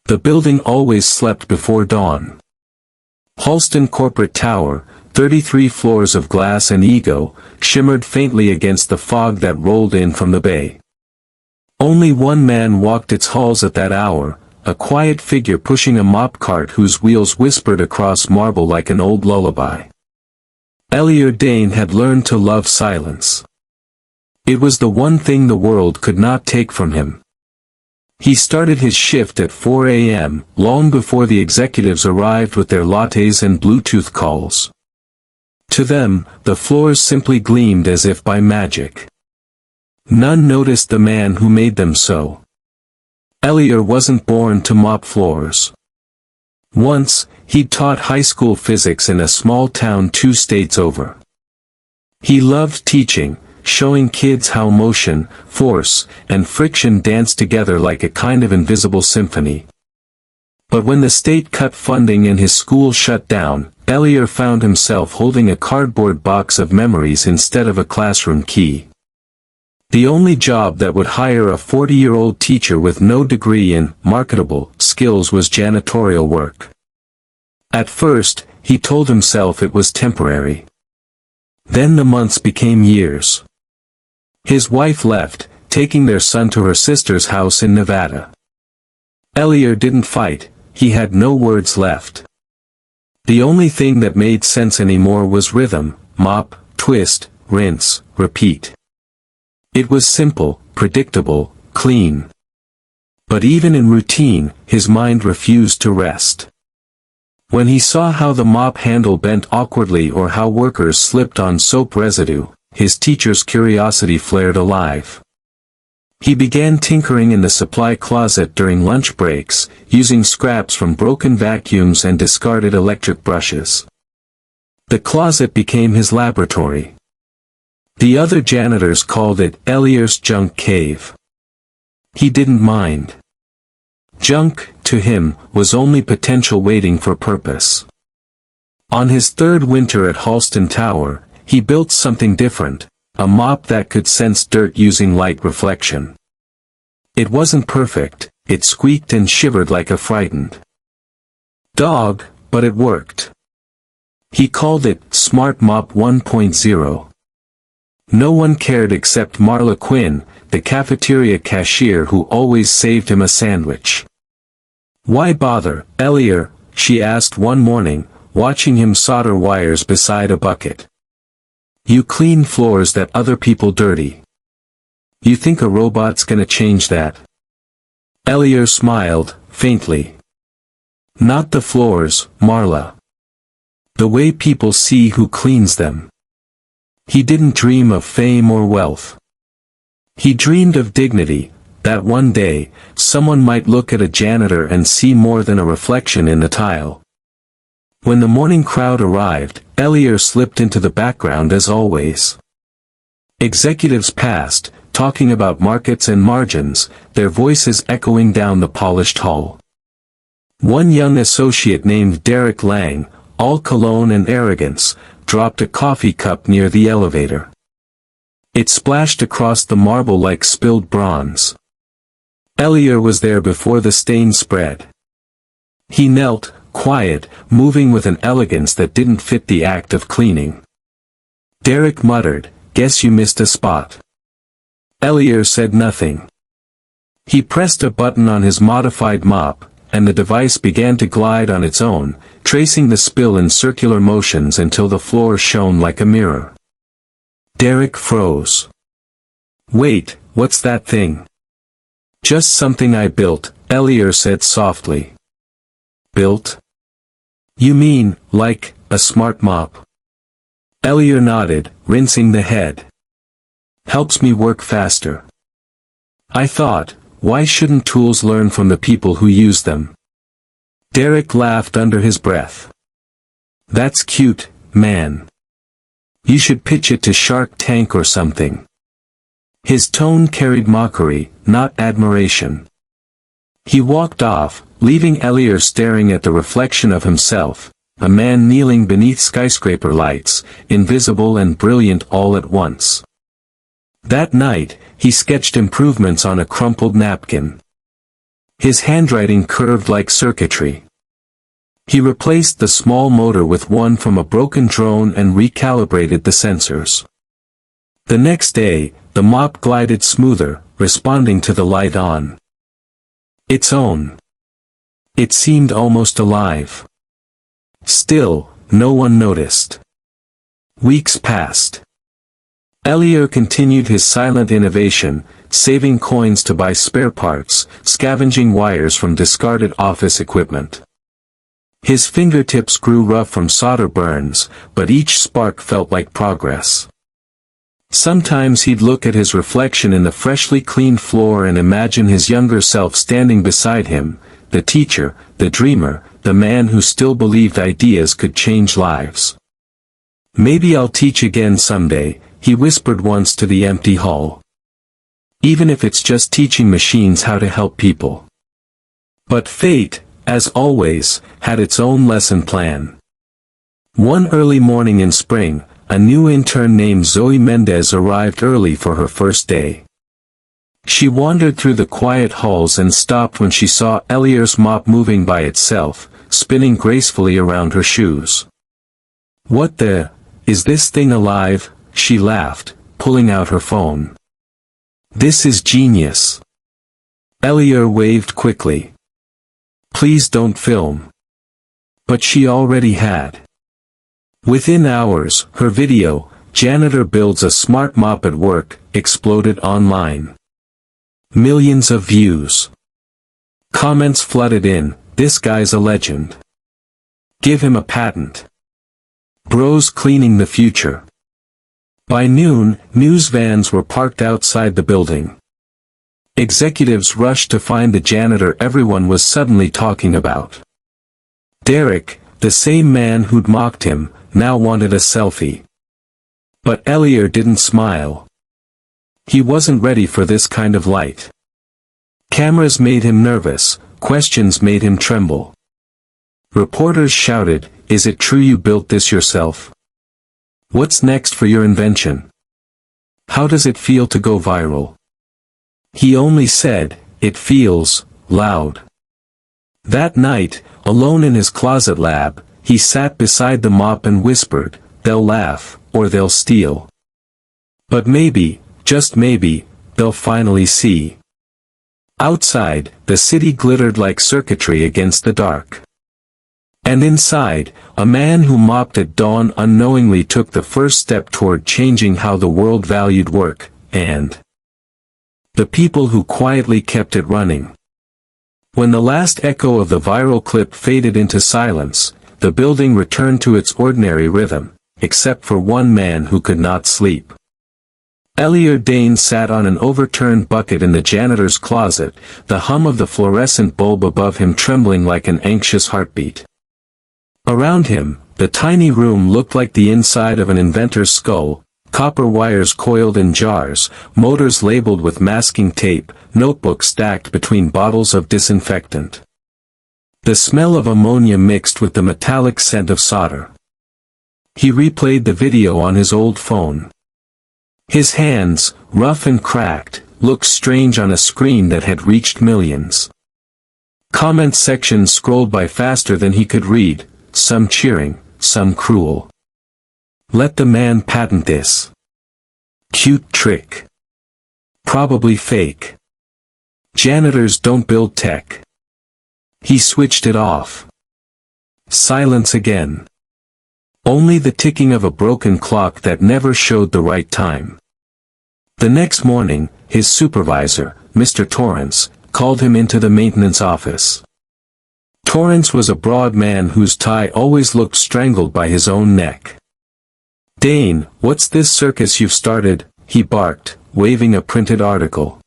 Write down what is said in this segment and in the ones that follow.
The building always slept before dawn. Halston Corporate Tower, 33 floors of glass and ego, shimmered faintly against the fog that rolled in from the bay. Only one man walked its halls at that hour, a quiet figure pushing a mop cart whose wheels whispered across marble like an old lullaby. Elior Dane had learned to love silence. It was the one thing the world could not take from him. He started his shift at 4 a.m., long before the executives arrived with their lattes and Bluetooth calls. To them, the floors simply gleamed as if by magic. None noticed the man who made them so. Elior wasn't born to mop floors. Once, he'd taught high school physics in a small town 2 states over. He loved teaching, showing kids how motion, force, and friction dance together like a kind of invisible symphony. But when the state cut funding and his school shut down, Elior found himself holding a cardboard box of memories instead of a classroom key. The only job that would hire a 40-year-old teacher with no degree in marketable skills was janitorial work. At first, he told himself it was temporary. Then the months became years. His wife left, taking their son to her sister's house in Nevada. Elior didn't fight, he had no words left. The only thing that made sense anymore was rhythm: mop, twist, rinse, repeat. It was simple, predictable, clean. But even in routine, his mind refused to rest. When he saw how the mop handle bent awkwardly or how workers slipped on soap residue, his teacher's curiosity flared alive. He began tinkering in the supply closet during lunch breaks, using scraps from broken vacuums and discarded electric brushes. The closet became his laboratory. The other janitors called it Elior's junk cave. He didn't mind. Junk, to him, was only potential waiting for purpose. On his 3rd winter at Halston Tower, he built something different, a mop that could sense dirt using light reflection. It wasn't perfect, it squeaked and shivered like a frightened dog, but it worked. He called it Smart Mop 1.0. No one cared except Marla Quinn, the cafeteria cashier who always saved him a sandwich. "Why bother, Elior?" she asked one morning, watching him solder wires beside a bucket. "You clean floors that other people dirty. You think a robot's gonna change that?" Elior smiled, faintly. "Not the floors, Marla. The way people see who cleans them." He didn't dream of fame or wealth. He dreamed of dignity, that one day, someone might look at a janitor and see more than a reflection in the tile. When the morning crowd arrived, Elior slipped into the background as always. Executives passed, talking about markets and margins, their voices echoing down the polished hall. One young associate named Derek Lang, all cologne and arrogance, dropped a coffee cup near the elevator. It splashed across the marble like spilled bronze. Elior was there before the stain spread. He knelt, quiet, moving with an elegance that didn't fit the act of cleaning. Derek muttered, "Guess you missed a spot." Elior said nothing. He pressed a button on his modified mop, and the device began to glide on its own, tracing the spill in circular motions until the floor shone like a mirror. Derek froze. "Wait, what's that thing?" "Just something I built," Elior said softly. "Built? You mean, like, a smart mop?" Elior nodded, rinsing the head. "Helps me work faster." I thought, why shouldn't tools learn from the people who use them? Derek laughed under his breath. "That's cute, man. You should pitch it to Shark Tank or something." His tone carried mockery, not admiration. He walked off, leaving Elior staring at the reflection of himself, a man kneeling beneath skyscraper lights, invisible and brilliant all at once. That night, he sketched improvements on a crumpled napkin. His handwriting curved like circuitry. He replaced the small motor with one from a broken drone and recalibrated the sensors. The next day, the mop glided smoother, responding to the light on its own. It seemed almost alive. Still, no one noticed. Weeks passed. Elior continued his silent innovation, saving coins to buy spare parts, scavenging wires from discarded office equipment. His fingertips grew rough from solder burns, but each spark felt like progress. Sometimes he'd look at his reflection in the freshly cleaned floor and imagine his younger self standing beside him, the teacher, the dreamer, the man who still believed ideas could change lives. "Maybe I'll teach again someday," he whispered once to the empty hall. "Even if it's just teaching machines how to help people." But fate, as always, had its own lesson plan. One early morning in spring, a new intern named Zoe Mendez arrived early for her first day. She wandered through the quiet halls and stopped when she saw Elior's mop moving by itself, spinning gracefully around her shoes. "What the, is this thing alive?" she laughed, pulling out her phone. "This is genius." Elior waved quickly. "Please don't film." But she already had. Within hours, her video, "Janitor builds a smart mop at work," exploded online. Millions of views. Comments flooded in, "This guy's a legend. Give him a patent. Bros cleaning the future." By noon, news vans were parked outside the building. Executives rushed to find the janitor everyone was suddenly talking about. Derek, the same man who'd mocked him, now wanted a selfie. But Elior didn't smile. He wasn't ready for this kind of light. Cameras made him nervous, questions made him tremble. Reporters shouted, "Is it true you built this yourself? What's next for your invention? How does it feel to go viral?" He only said, "It feels loud." That night, alone in his closet lab, he sat beside the mop and whispered, "They'll laugh, or they'll steal. But maybe, just maybe, they'll finally see." Outside, the city glittered like circuitry against the dark. And inside, a man who mopped at dawn unknowingly took the first step toward changing how the world valued work, and the people who quietly kept it running. When the last echo of the viral clip faded into silence, the building returned to its ordinary rhythm, except for one man who could not sleep. Elior Dane sat on an overturned bucket in the janitor's closet, the hum of the fluorescent bulb above him trembling like an anxious heartbeat. Around him, the tiny room looked like the inside of an inventor's skull, copper wires coiled in jars, motors labeled with masking tape, notebooks stacked between bottles of disinfectant. The smell of ammonia mixed with the metallic scent of solder. He replayed the video on his old phone. His hands, rough and cracked, looked strange on a screen that had reached millions. Comment sections scrolled by faster than he could read, some cheering, some cruel. "Let the man patent this. Cute trick. Probably fake. Janitors don't build tech." He switched it off. Silence again. Only the ticking of a broken clock that never showed the right time. The next morning, his supervisor, Mr. Torrance, called him into the maintenance office. Torrance was a broad man whose tie always looked strangled by his own neck. "Dane, what's this circus you've started?" he barked, waving a printed article.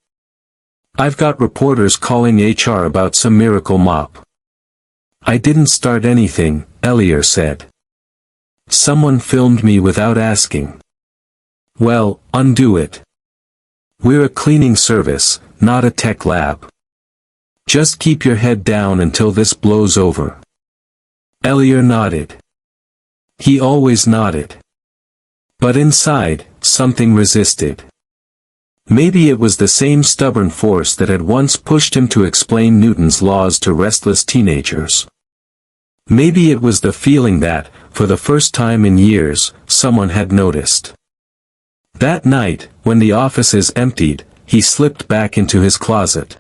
"I've got reporters calling HR about some miracle mop." "I didn't start anything," Elior said. "Someone filmed me without asking." "Well, undo it. We're a cleaning service, not a tech lab. Just keep your head down until this blows over." Elior nodded. He always nodded. But inside, something resisted. Maybe it was the same stubborn force that had once pushed him to explain Newton's laws to restless teenagers. Maybe it was the feeling that, for the first time in years, someone had noticed. That night, when the offices emptied, he slipped back into his closet.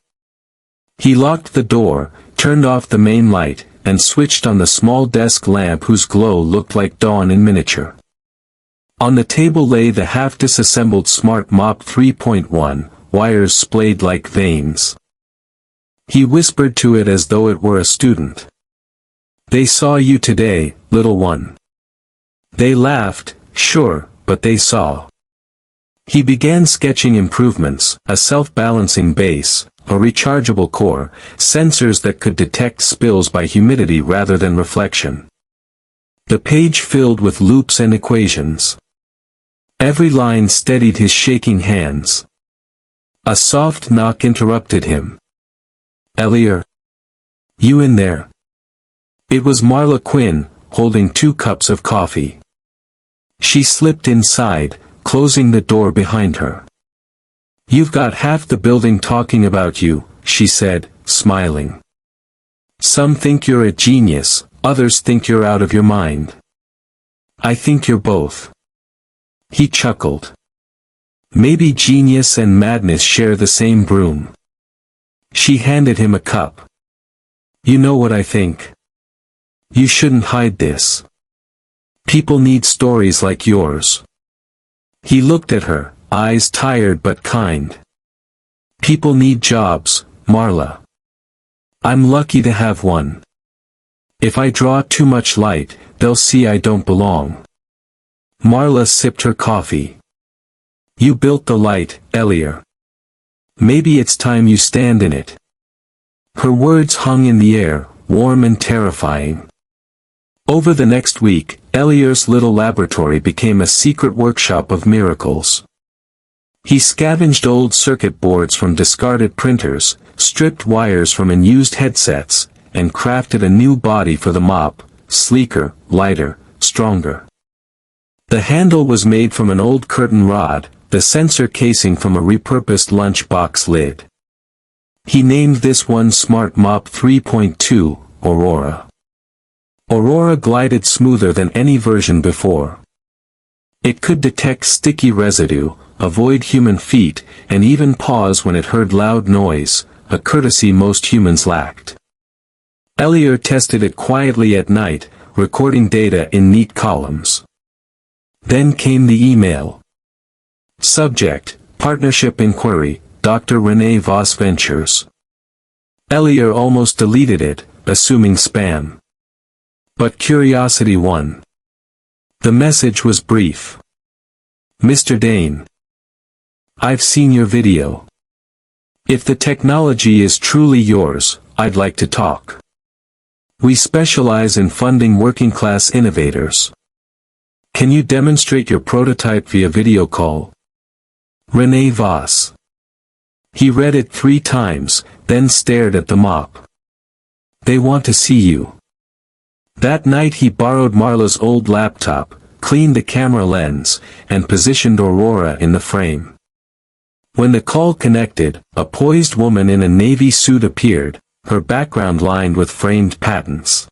He locked the door, turned off the main light, and switched on the small desk lamp whose glow looked like dawn in miniature. On the table lay the half-disassembled Smart Mop 3.1, wires splayed like veins. He whispered to it as though it were a student. "They saw you today, little one." They laughed, sure, but they saw. He began sketching improvements, a self-balancing base, a rechargeable core, sensors that could detect spills by humidity rather than reflection. The page filled with loops and equations. Every line steadied his shaking hands. A soft knock interrupted him. "Elior? You in there?" It was Marla Quinn, holding 2 cups of coffee. She slipped inside, closing the door behind her. "You've got half the building talking about you," she said, smiling. "Some think you're a genius, others think you're out of your mind. I think you're both." He chuckled. "Maybe genius and madness share the same broom." She handed him a cup. "You know what I think? You shouldn't hide this. People need stories like yours." He looked at her, eyes tired but kind. "People need jobs, Marla. I'm lucky to have one. If I draw too much light, they'll see I don't belong." Marla sipped her coffee. "You built the light, Elior. Maybe it's time you stand in it." Her words hung in the air, warm and terrifying. Over the next week, Elior's little laboratory became a secret workshop of miracles. He scavenged old circuit boards from discarded printers, stripped wires from unused headsets, and crafted a new body for the mop, sleeker, lighter, stronger. The handle was made from an old curtain rod, the sensor casing from a repurposed lunchbox lid. He named this one Smart Mop 3.2, Aurora. Aurora glided smoother than any version before. It could detect sticky residue, avoid human feet, and even pause when it heard loud noise, a courtesy most humans lacked. Elior tested it quietly at night, recording data in neat columns. Then came the email. Subject, Partnership Inquiry, Dr. Renee Voss Ventures. Elior almost deleted it, assuming spam. But curiosity won. The message was brief. "Mr. Dane. I've seen your video. If the technology is truly yours, I'd like to talk. We specialize in funding working-class innovators. Can you demonstrate your prototype via video call? Renee Voss." He read it 3 times, then stared at the mop. "They want to see you." That night he borrowed Marla's old laptop, cleaned the camera lens, and positioned Aurora in the frame. When the call connected, a poised woman in a navy suit appeared, her background lined with framed patents.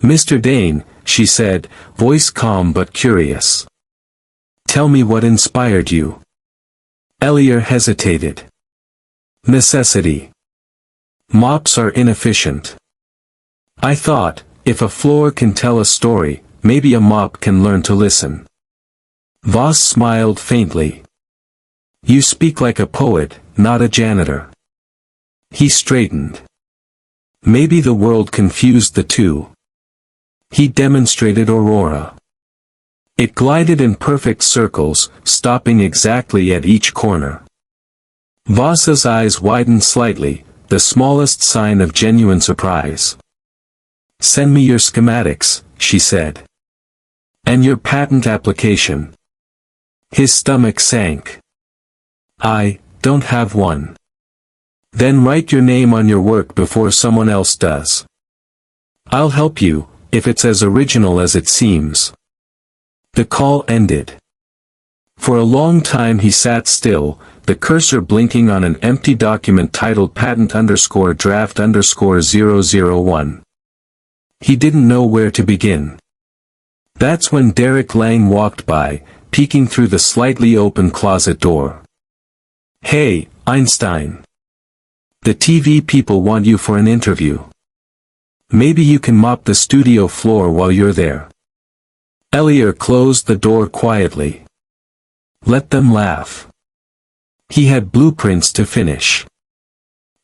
"Mr. Dane," she said, voice calm but curious. "Tell me what inspired you." Elior hesitated. "Necessity. Mops are inefficient. I thought, if a floor can tell a story, maybe a mop can learn to listen." Voss smiled faintly. "You speak like a poet, not a janitor." He straightened. Maybe the world confused the two. He demonstrated Aurora. It glided in perfect circles, stopping exactly at each corner. Voss's eyes widened slightly, the smallest sign of genuine surprise. "Send me your schematics," she said. "And your patent application." His stomach sank. "I don't have one." "Then write your name on your work before someone else does. I'll help you, if it's as original as it seems." The call ended. For a long time he sat still, the cursor blinking on an empty document titled patent_draft_001. He didn't know where to begin. That's when Derek Lang walked by, peeking through the slightly open closet door. "Hey, Einstein. The TV people want you for an interview. Maybe you can mop the studio floor while you're there." Elior closed the door quietly. Let them laugh. He had blueprints to finish.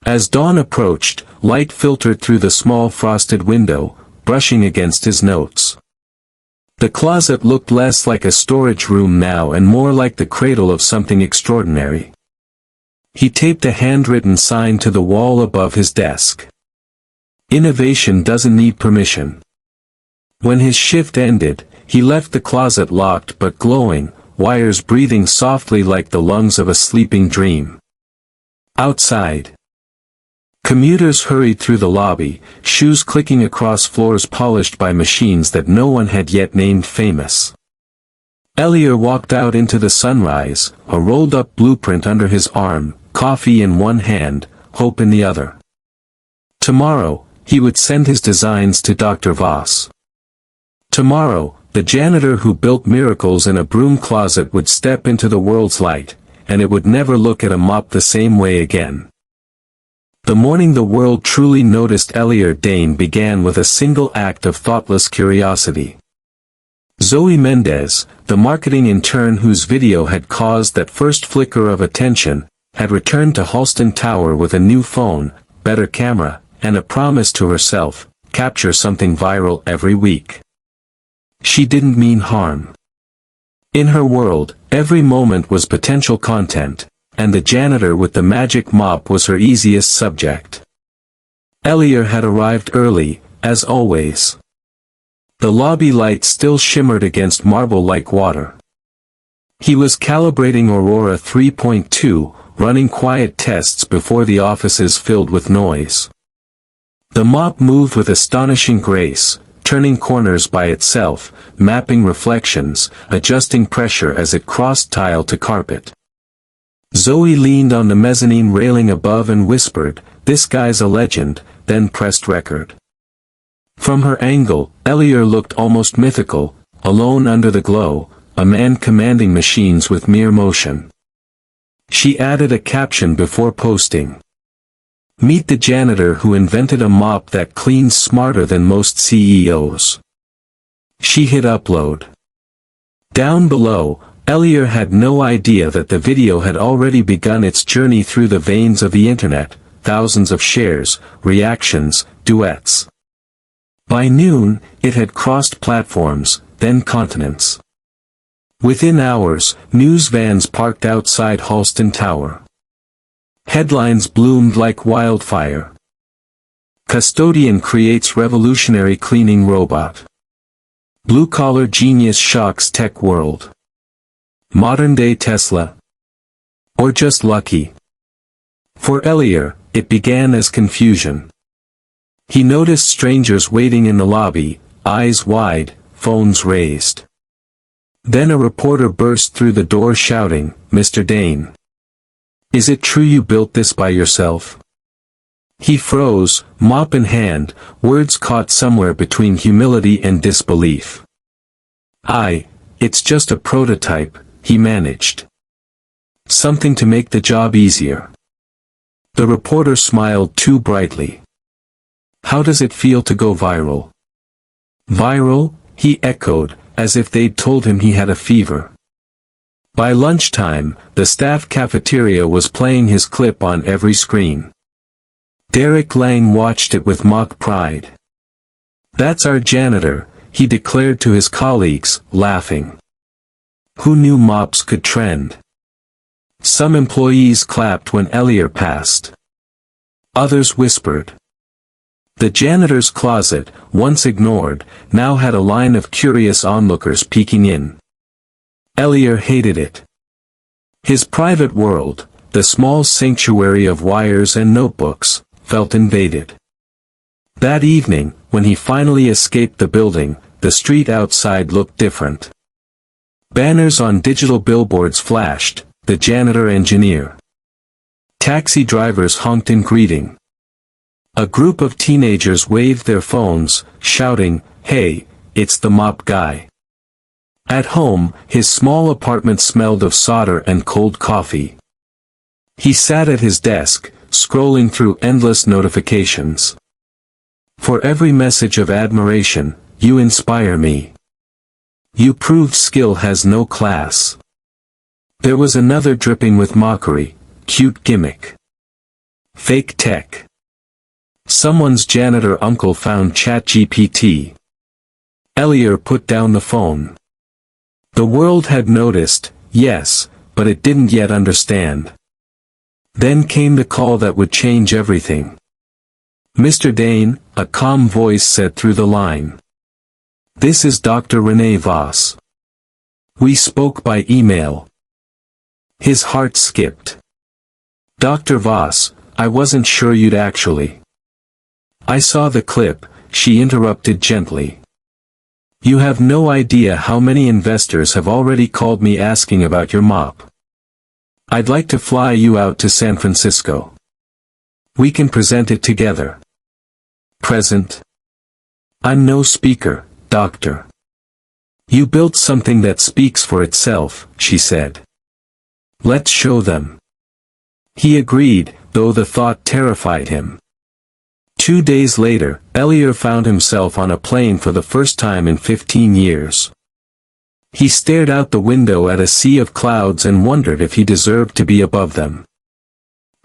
As dawn approached, light filtered through the small frosted window, brushing against his notes. The closet looked less like a storage room now and more like the cradle of something extraordinary. He taped a handwritten sign to the wall above his desk. Innovation doesn't need permission. When his shift ended, he left the closet locked but glowing, wires breathing softly like the lungs of a sleeping dream. Outside, commuters hurried through the lobby, shoes clicking across floors polished by machines that no one had yet named famous. Elior walked out into the sunrise, a rolled-up blueprint under his arm, coffee in one hand, hope in the other. Tomorrow, he would send his designs to Dr. Voss. Tomorrow, the janitor who built miracles in a broom closet would step into the world's light, and it would never look at a mop the same way again. The morning the world truly noticed Elior Dane began with a single act of thoughtless curiosity. Zoe Mendez, the marketing intern whose video had caused that first flicker of attention, had returned to Halston Tower with a new phone, better camera, and a promise to herself, capture something viral every week. She didn't mean harm. In her world, every moment was potential content, and the janitor with the magic mop was her easiest subject. Elior had arrived early, as always. The lobby light still shimmered against marble like water. He was calibrating Aurora 3.2, running quiet tests before the offices filled with noise. The mop moved with astonishing grace, turning corners by itself, mapping reflections, adjusting pressure as it crossed tile to carpet. Zoe leaned on the mezzanine railing above and whispered, "This guy's a legend," then pressed record. From her angle, Elior looked almost mythical, alone under the glow, a man commanding machines with mere motion. She added a caption before posting. "Meet the janitor who invented a mop that cleans smarter than most CEOs." She hit upload. Down below, Elior had no idea that the video had already begun its journey through the veins of the internet, thousands of shares, reactions, duets. By noon, it had crossed platforms, then continents. Within hours, news vans parked outside Halston Tower. Headlines bloomed like wildfire. Custodian creates revolutionary cleaning robot. Blue-collar genius shocks tech world. Modern-day Tesla? Or just lucky? For Elior, it began as confusion. He noticed strangers waiting in the lobby, eyes wide, phones raised. Then a reporter burst through the door shouting, "Mr. Dane. Is it true you built this by yourself?" He froze, mop in hand, words caught somewhere between humility and disbelief. It's just a prototype," he managed. "Something to make the job easier." The reporter smiled too brightly. "How does it feel to go viral?" "Viral?" he echoed, as if they'd told him he had a fever. By lunchtime, the staff cafeteria was playing his clip on every screen. Derek Lang watched it with mock pride. "That's our janitor," he declared to his colleagues, laughing. Who knew mops could trend? Some employees clapped when Elior passed. Others whispered. The janitor's closet, once ignored, now had a line of curious onlookers peeking in. Elior hated it. His private world, the small sanctuary of wires and notebooks, felt invaded. That evening, when he finally escaped the building, the street outside looked different. Banners on digital billboards flashed, the janitor engineer. Taxi drivers honked in greeting. A group of teenagers waved their phones, shouting, "Hey, it's the mop guy." At home, his small apartment smelled of solder and cold coffee. He sat at his desk, scrolling through endless notifications. For every message of admiration, "You inspire me. You proved skill has no class." There was another dripping with mockery, "Cute gimmick. Fake tech. Someone's janitor uncle found ChatGPT." Elior put down the phone. The world had noticed, yes, but it didn't yet understand. Then came the call that would change everything. "Mr. Dane," a calm voice said through the line. "This is Dr. Rene Voss. We spoke by email." His heart skipped. "Dr. Voss, I wasn't sure you'd actually." "I saw the clip," she interrupted gently. "You have no idea how many investors have already called me asking about your mop. I'd like to fly you out to San Francisco. We can present it together." "Present? I'm no speaker, doctor." "You built something that speaks for itself," she said. "Let's show them." He agreed, though the thought terrified him. 2 days later, Elior found himself on a plane for the first time in 15 years. He stared out the window at a sea of clouds and wondered if he deserved to be above them.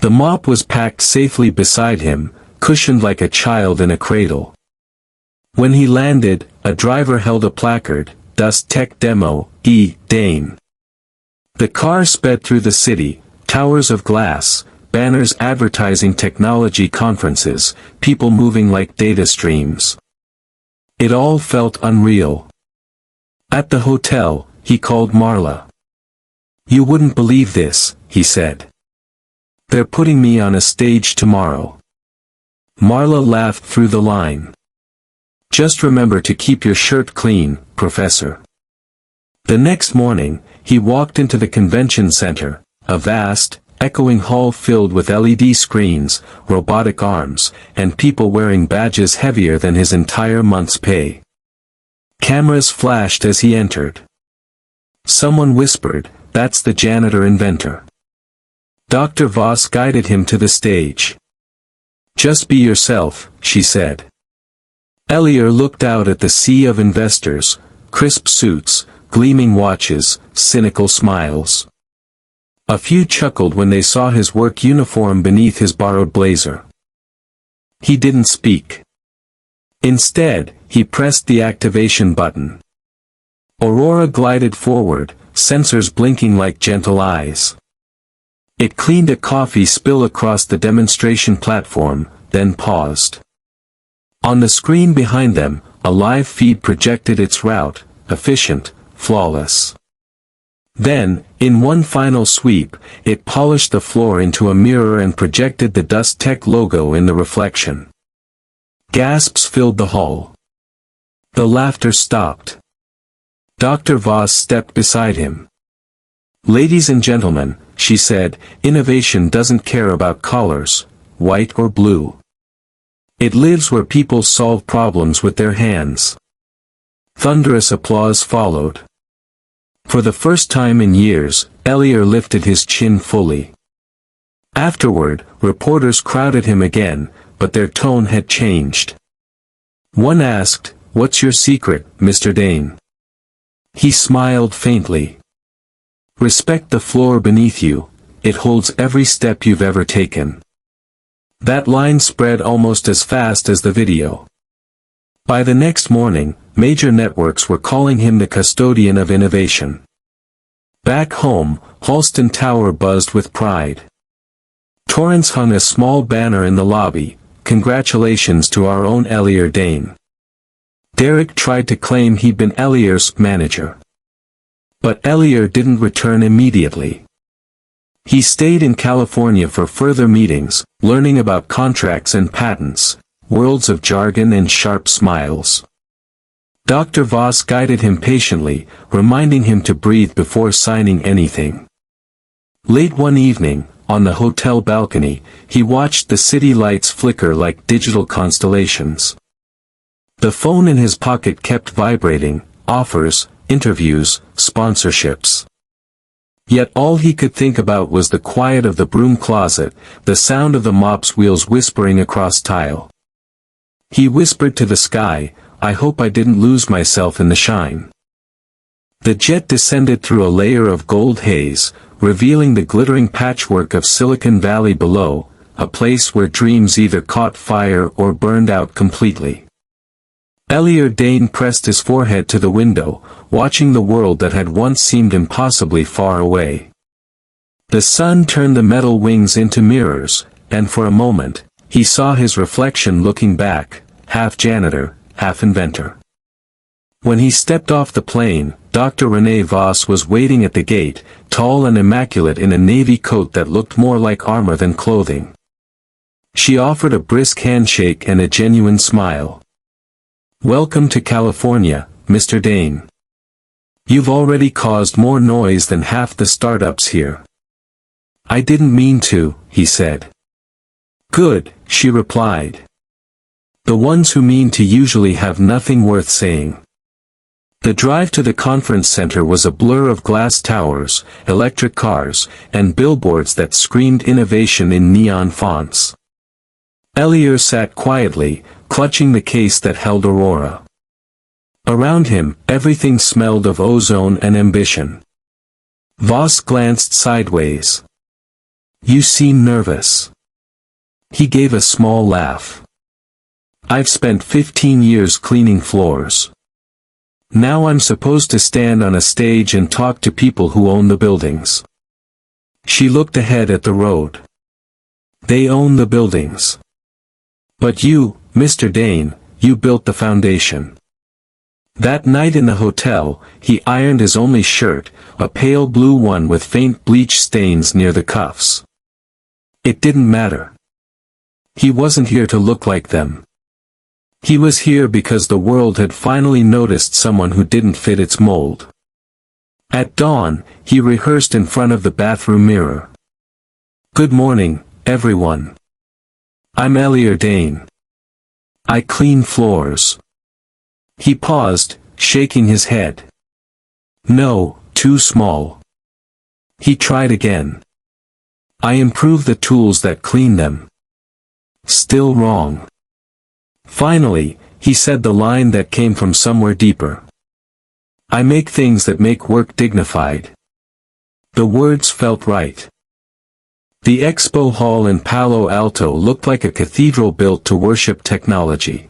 The mop was packed safely beside him, cushioned like a child in a cradle. When he landed, a driver held a placard, "Dust Tech Demo, E. Dane." The car sped through the city, towers of glass, banners advertising technology conferences, people moving like data streams. It all felt unreal. At the hotel, he called Marla. "You wouldn't believe this," he said. "They're putting me on a stage tomorrow." Marla laughed through the line. "Just remember to keep your shirt clean, Professor." The next morning, he walked into the convention center, a vast, echoing hall filled with LED screens, robotic arms, and people wearing badges heavier than his entire month's pay. Cameras flashed as he entered. Someone whispered, "That's the janitor inventor." Dr. Voss guided him to the stage. "Just be yourself," she said. Elior looked out at the sea of investors, crisp suits, gleaming watches, cynical smiles. A few chuckled when they saw his work uniform beneath his borrowed blazer. He didn't speak. Instead, he pressed the activation button. Aurora glided forward, sensors blinking like gentle eyes. It cleaned a coffee spill across the demonstration platform, then paused. On the screen behind them, a live feed projected its route, efficient, flawless. Then, in one final sweep, it polished the floor into a mirror and projected the Dust Tech logo in the reflection. Gasps filled the hall. The laughter stopped. Dr. Voss stepped beside him. "Ladies and gentlemen," she said, "innovation doesn't care about colors, white or blue. It lives where people solve problems with their hands." Thunderous applause followed. For the first time in years, Elior lifted his chin fully. Afterward, reporters crowded him again, but their tone had changed. One asked, "What's your secret, Mr. Dane?" He smiled faintly. "Respect the floor beneath you, it holds every step you've ever taken." That line spread almost as fast as the video. By the next morning, major networks were calling him the custodian of innovation. Back home, Halston Tower buzzed with pride. Torrance hung a small banner in the lobby, "Congratulations to our own Elior Dane." Derek tried to claim he'd been Elior's manager. But Elior didn't return immediately. He stayed in California for further meetings, learning about contracts and patents, worlds of jargon and sharp smiles. Dr. Voss guided him patiently, reminding him to breathe before signing anything. Late one evening, on the hotel balcony, he watched the city lights flicker like digital constellations. The phone in his pocket kept vibrating, offers, interviews, sponsorships. Yet all he could think about was the quiet of the broom closet, the sound of the mop's wheels whispering across tile. He whispered to the sky, "I hope I didn't lose myself in the shine." The jet descended through a layer of gold haze, revealing the glittering patchwork of Silicon Valley below, a place where dreams either caught fire or burned out completely. Elior Dane pressed his forehead to the window, watching the world that had once seemed impossibly far away. The sun turned the metal wings into mirrors, and for a moment, he saw his reflection looking back, half janitor, half inventor. When he stepped off the plane, Dr. Renee Voss was waiting at the gate, tall and immaculate in a navy coat that looked more like armor than clothing. She offered a brisk handshake and a genuine smile. "Welcome to California, Mr. Dane. You've already caused more noise than half the startups here." "I didn't mean to," he said. "Good," she replied. "The ones who mean to usually have nothing worth saying." The drive to the conference center was a blur of glass towers, electric cars, and billboards that screamed innovation in neon fonts. Elior sat quietly, clutching the case that held Aurora. Around him, everything smelled of ozone and ambition. Voss glanced sideways. "You seem nervous." He gave a small laugh. "I've spent 15 years cleaning floors. Now I'm supposed to stand on a stage and talk to people who own the buildings." She looked ahead at the road. "They own the buildings. But you, Mr. Dane, you built the foundation." That night in the hotel, he ironed his only shirt, a pale blue one with faint bleach stains near the cuffs. It didn't matter. He wasn't here to look like them. He was here because the world had finally noticed someone who didn't fit its mold. At dawn, he rehearsed in front of the bathroom mirror. "Good morning, everyone. I'm Elior Dane. I clean floors." He paused, shaking his head. "No, too small." He tried again. "I improve the tools that clean them." Still wrong. Finally, he said the line that came from somewhere deeper. "I make things that make work dignified." The words felt right. The expo hall in Palo Alto looked like a cathedral built to worship technology.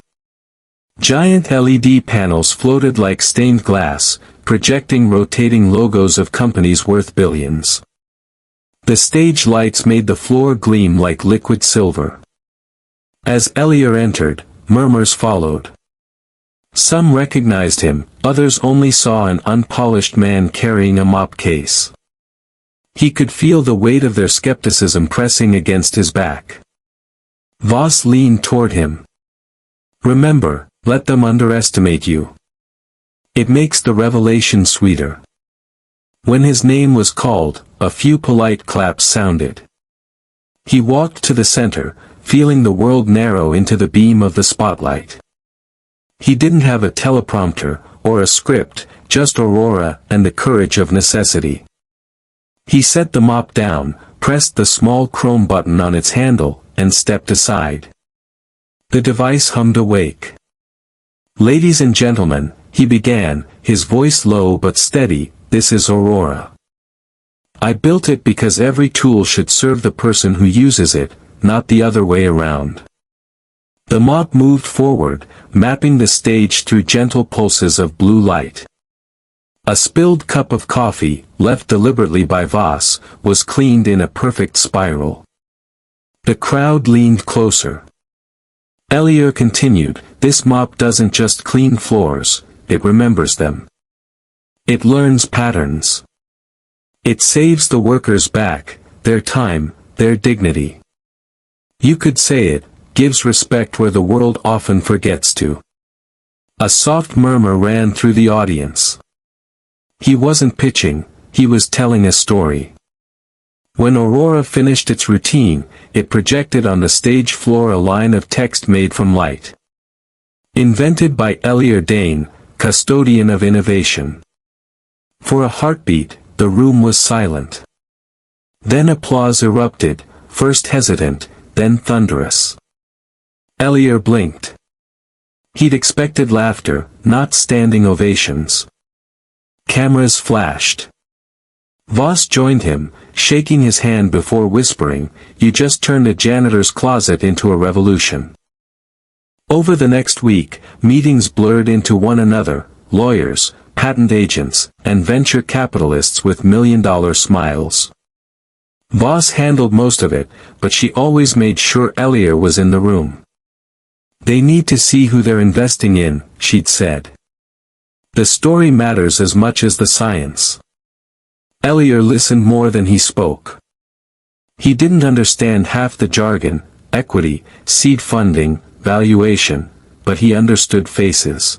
Giant LED panels floated like stained glass, projecting rotating logos of companies worth billions. The stage lights made the floor gleam like liquid silver. As Elior entered, murmurs followed. Some recognized him, others only saw an unpolished man carrying a mop case. He could feel the weight of their skepticism pressing against his back. Voss leaned toward him. "Remember, let them underestimate you. It makes the revelation sweeter." When his name was called, a few polite claps sounded. He walked to the center, feeling the world narrow into the beam of the spotlight. He didn't have a teleprompter, or a script, just Aurora and the courage of necessity. He set the mop down, pressed the small chrome button on its handle, and stepped aside. The device hummed awake. "Ladies and gentlemen," he began, his voice low but steady, "this is Aurora. I built it because every tool should serve the person who uses it, not the other way around." The mop moved forward, mapping the stage through gentle pulses of blue light. A spilled cup of coffee, left deliberately by Voss, was cleaned in a perfect spiral. The crowd leaned closer. Elior continued, "This mop doesn't just clean floors, it remembers them. It learns patterns. It saves the workers back, their time, their dignity. You could say it gives respect where the world often forgets to." A soft murmur ran through the audience. He wasn't pitching, he was telling a story. When Aurora finished its routine, it projected on the stage floor a line of text made from light. Invented by Elior Dane, custodian of innovation. For a heartbeat, the room was silent. Then applause erupted, first hesitant, then thunderous. Elior blinked. He'd expected laughter, not standing ovations. Cameras flashed. Voss joined him, shaking his hand before whispering, "You just turned a janitor's closet into a revolution." Over the next week, meetings blurred into one another, lawyers, patent agents, and venture capitalists with million-dollar smiles. Voss handled most of it, but she always made sure Elior was in the room. "They need to see who they're investing in," she'd said. "The story matters as much as the science." Elior listened more than he spoke. He didn't understand half the jargon, equity, seed funding, valuation, but he understood faces.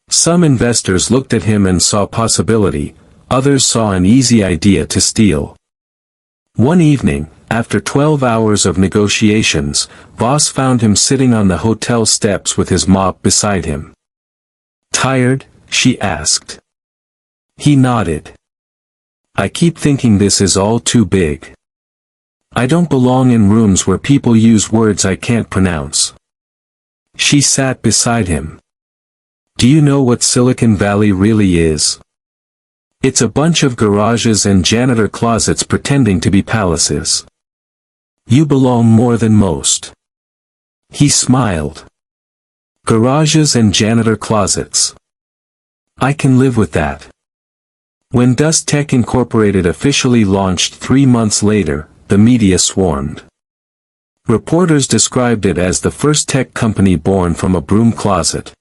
Some investors looked at him and saw possibility, others saw an easy idea to steal. One evening, after 12 hours of negotiations, Voss found him sitting on the hotel steps with his mop beside him. "Tired?" she asked. He nodded. "I keep thinking this is all too big. I don't belong in rooms where people use words I can't pronounce." She sat beside him. "Do you know what Silicon Valley really is? It's a bunch of garages and janitor closets pretending to be palaces. You belong more than most." He smiled. "Garages and janitor closets. I can live with that." When Dust Tech Incorporated officially launched 3 months later, the media swarmed. Reporters described it as the first tech company born from a broom closet.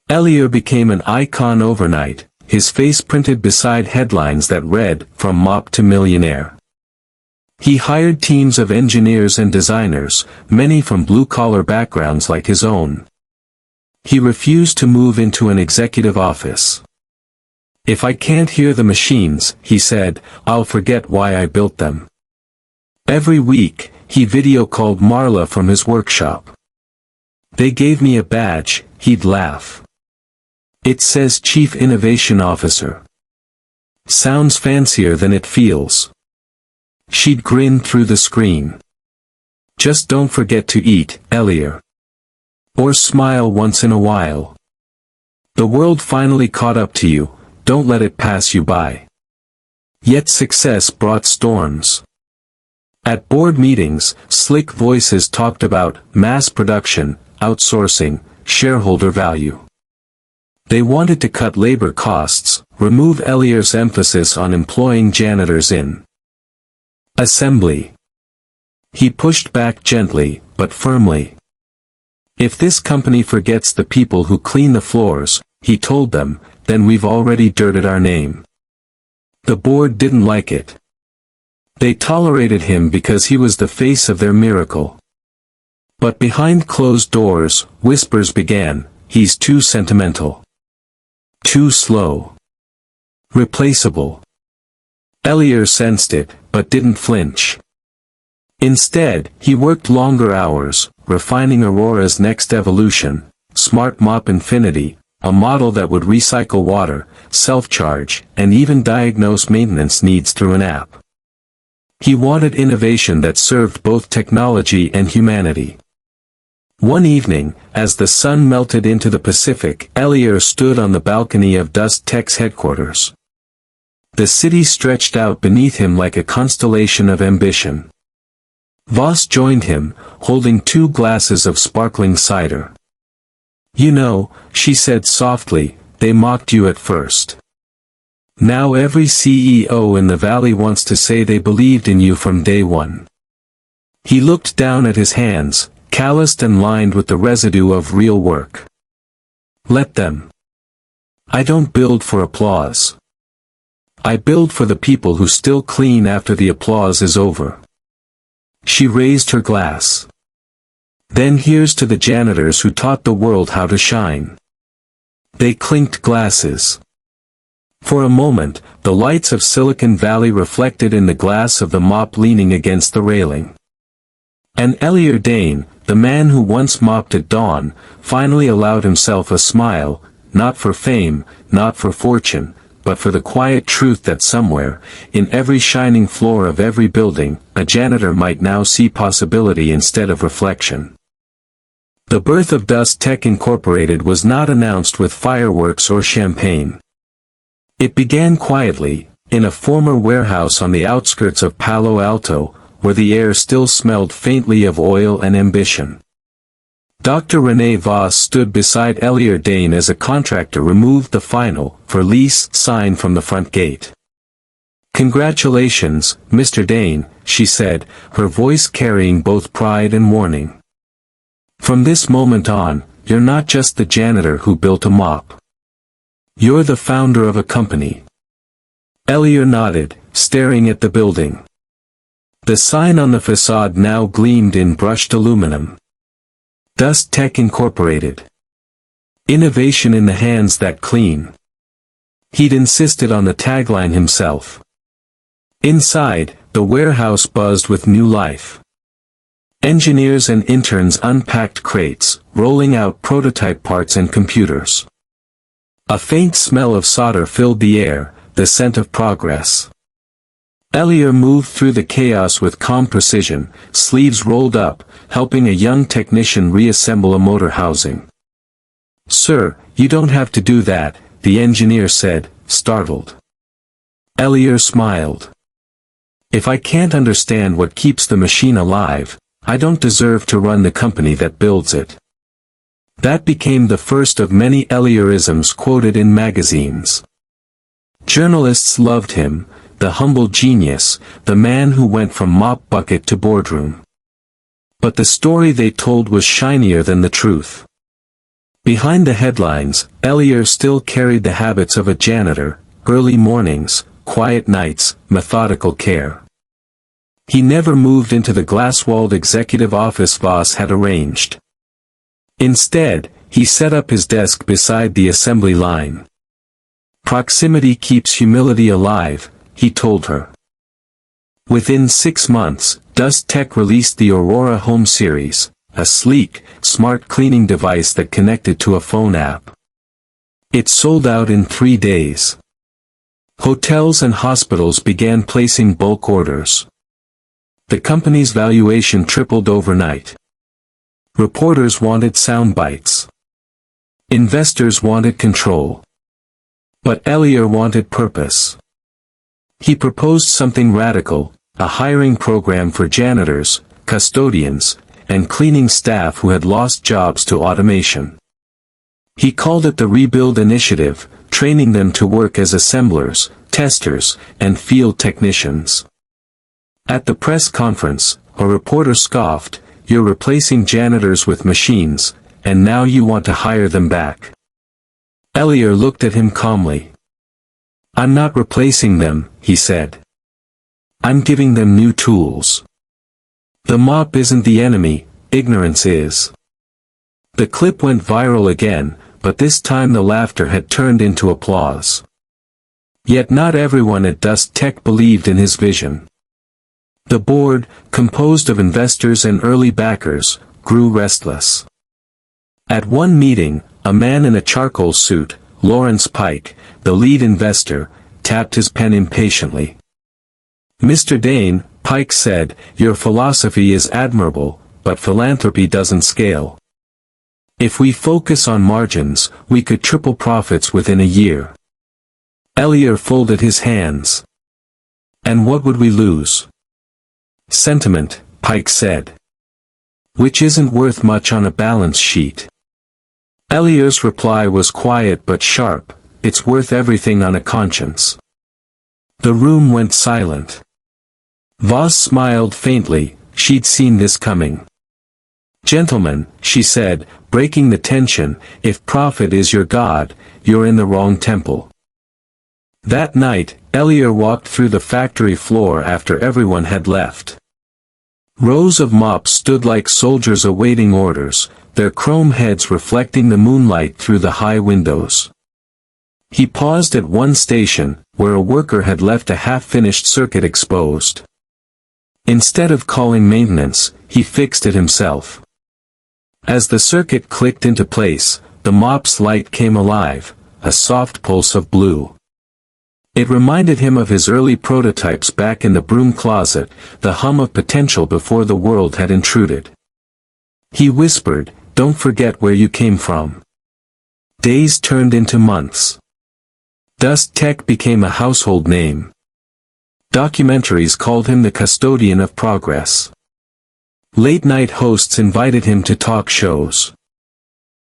Elior became an icon overnight, his face printed beside headlines that read, "From Mop to Millionaire." He hired teams of engineers and designers, many from blue-collar backgrounds like his own. He refused to move into an executive office. "If I can't hear the machines," he said, "I'll forget why I built them." Every week, he video-called Marla from his workshop. "They gave me a badge," he'd laugh. "It says Chief Innovation Officer. Sounds fancier than it feels." She'd grin through the screen. "Just don't forget to eat, Elior. Or smile once in a while. The world finally caught up to you, don't let it pass you by." Yet success brought storms. At board meetings, slick voices talked about mass production, outsourcing, shareholder value. They wanted to cut labor costs, remove Elior's emphasis on employing janitors in assembly. He pushed back gently, but firmly. "If this company forgets the people who clean the floors," he told them, "then we've already dirted our name." The board didn't like it. They tolerated him because he was the face of their miracle. But behind closed doors, whispers began, "He's too sentimental. Too slow. Replaceable." Elior sensed it, but didn't flinch. Instead, he worked longer hours, refining Aurora's next evolution, Smart Mop Infinity, a model that would recycle water, self-charge, and even diagnose maintenance needs through an app. He wanted innovation that served both technology and humanity. One evening, as the sun melted into the Pacific, Elior stood on the balcony of Dust Tech's headquarters. The city stretched out beneath him like a constellation of ambition. Voss joined him, holding 2 glasses of sparkling cider. "You know," she said softly, "they mocked you at first. Now every CEO in the valley wants to say they believed in you from day one." He looked down at his hands, calloused and lined with the residue of real work. "Let them. I don't build for applause. I build for the people who still clean after the applause is over." She raised her glass. "Then here's to the janitors who taught the world how to shine." They clinked glasses. For a moment, the lights of Silicon Valley reflected in the glass of the mop leaning against the railing. And Elior Dane, the man who once mopped at dawn, finally allowed himself a smile, not for fame, not for fortune, but for the quiet truth that somewhere, in every shining floor of every building, a janitor might now see possibility instead of reflection. The birth of Dust Tech Incorporated was not announced with fireworks or champagne. It began quietly, in a former warehouse on the outskirts of Palo Alto, where the air still smelled faintly of oil and ambition. Dr. Renee Voss stood beside Elior Dane as a contractor removed the final, for lease, sign from the front gate. "Congratulations, Mr. Dane," she said, her voice carrying both pride and warning. "From this moment on, you're not just the janitor who built a mop. You're the founder of a company." Elior nodded, staring at the building. The sign on the facade now gleamed in brushed aluminum. Dust Tech Incorporated. Innovation in the hands that clean. He'd insisted on the tagline himself. Inside, the warehouse buzzed with new life. Engineers and interns unpacked crates, rolling out prototype parts and computers. A faint smell of solder filled the air, the scent of progress. Elior moved through the chaos with calm precision, sleeves rolled up, helping a young technician reassemble a motor housing. "Sir, you don't have to do that," the engineer said, startled. Elior smiled. "If I can't understand what keeps the machine alive, I don't deserve to run the company that builds it." That became the first of many Eliorisms quoted in magazines. Journalists loved him, the humble genius, the man who went from mop bucket to boardroom. But the story they told was shinier than the truth. Behind the headlines, Elior still carried the habits of a janitor: early mornings, quiet nights, methodical care. He never moved into the glass-walled executive office Voss had arranged. Instead, he set up his desk beside the assembly line. "Proximity keeps humility alive," he told her. Within 6 months, Dust Tech released the Aurora Home Series, a sleek, smart cleaning device that connected to a phone app. It sold out in 3 days. Hotels and hospitals began placing bulk orders. The company's valuation tripled overnight. Reporters wanted sound bites. Investors wanted control. But Elior wanted purpose. He proposed something radical: a hiring program for janitors, custodians, and cleaning staff who had lost jobs to automation. He called it the Rebuild Initiative, training them to work as assemblers, testers, and field technicians. At the press conference, a reporter scoffed, "You're replacing janitors with machines, and now you want to hire them back." Elior looked at him calmly. "I'm not replacing them," he said. "I'm giving them new tools. The mop isn't the enemy, ignorance is." The clip went viral again, but this time the laughter had turned into applause. Yet not everyone at Dust Tech believed in his vision. The board, composed of investors and early backers, grew restless. At one meeting, a man in a charcoal suit, Lawrence Pike, the lead investor, tapped his pen impatiently. "Mr. Dane," Pike said, "your philosophy is admirable, but philanthropy doesn't scale. If we focus on margins, we could triple profits within a year." Elior folded his hands. "And what would we lose?" "Sentiment," Pike said. "Which isn't worth much on a balance sheet." Elior's reply was quiet but sharp: "It's worth everything on a conscience." The room went silent. Voss smiled faintly, she'd seen this coming. "Gentlemen," she said, breaking the tension, "if profit is your god, you're in the wrong temple." That night, Elior walked through the factory floor after everyone had left. Rows of mops stood like soldiers awaiting orders, their chrome heads reflecting the moonlight through the high windows. He paused at one station, where a worker had left a half-finished circuit exposed. Instead of calling maintenance, he fixed it himself. As the circuit clicked into place, the mop's light came alive, a soft pulse of blue. It reminded him of his early prototypes back in the broom closet, the hum of potential before the world had intruded. He whispered, "Don't forget where you came from." Days turned into months. Dust Tech became a household name. Documentaries called him the custodian of progress. Late-night hosts invited him to talk shows.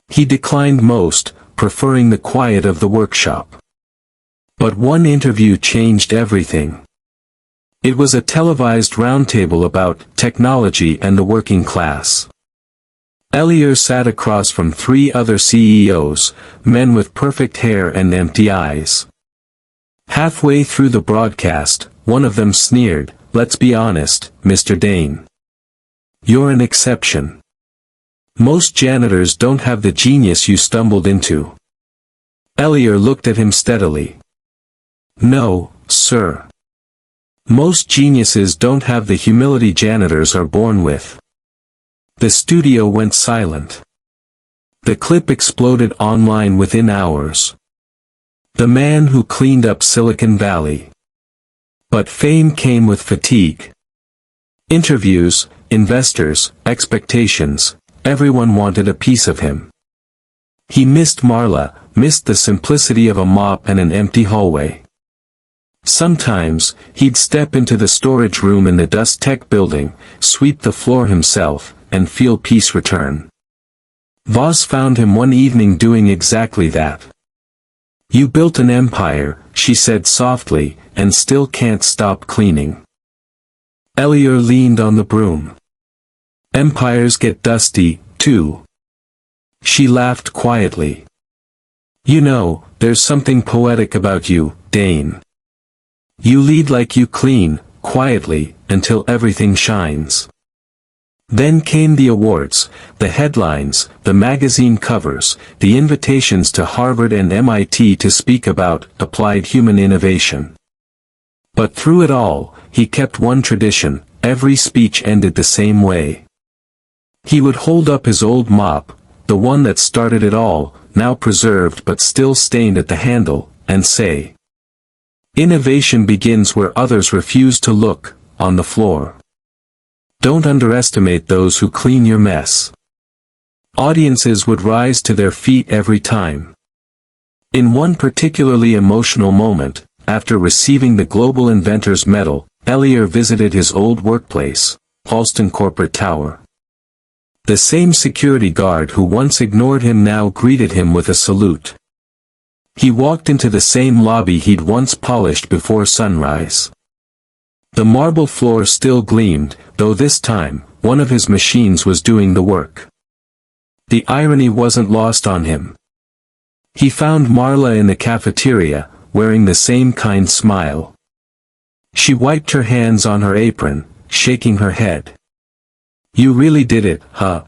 He declined most, preferring the quiet of the workshop. But one interview changed everything. It was a televised roundtable about technology and the working class. Elior sat across from 3 other CEOs, men with perfect hair and empty eyes. Halfway through the broadcast, one of them sneered, "Let's be honest, Mr. Dane. You're an exception. Most janitors don't have the genius you stumbled into." Elior looked at him steadily. "No, sir. Most geniuses don't have the humility janitors are born with." The studio went silent. The clip exploded online within hours. The man who cleaned up Silicon Valley. But fame came with fatigue. Interviews, investors, expectations, everyone wanted a piece of him. He missed Marla, missed the simplicity of a mop and an empty hallway. Sometimes, he'd step into the storage room in the Dust Tech building, sweep the floor himself, and feel peace return. Voss found him one evening doing exactly that. "You built an empire," she said softly, "and still can't stop cleaning." Elior leaned on the broom. "Empires get dusty, too." She laughed quietly. "You know, there's something poetic about you, Dane. You lead like you clean, quietly, until everything shines." Then came the awards, the headlines, the magazine covers, the invitations to Harvard and MIT to speak about applied human innovation. But through it all, he kept one tradition: every speech ended the same way. He would hold up his old mop, the one that started it all, now preserved but still stained at the handle, and say, "Innovation begins where others refuse to look, on the floor. Don't underestimate those who clean your mess." Audiences would rise to their feet every time. In one particularly emotional moment, after receiving the Global Inventors Medal, Elior visited his old workplace, Halston Corporate Tower. The same security guard who once ignored him now greeted him with a salute. He walked into the same lobby he'd once polished before sunrise. The marble floor still gleamed, though this time, one of his machines was doing the work. The irony wasn't lost on him. He found Marla in the cafeteria, wearing the same kind smile. She wiped her hands on her apron, shaking her head. "You really did it, huh?"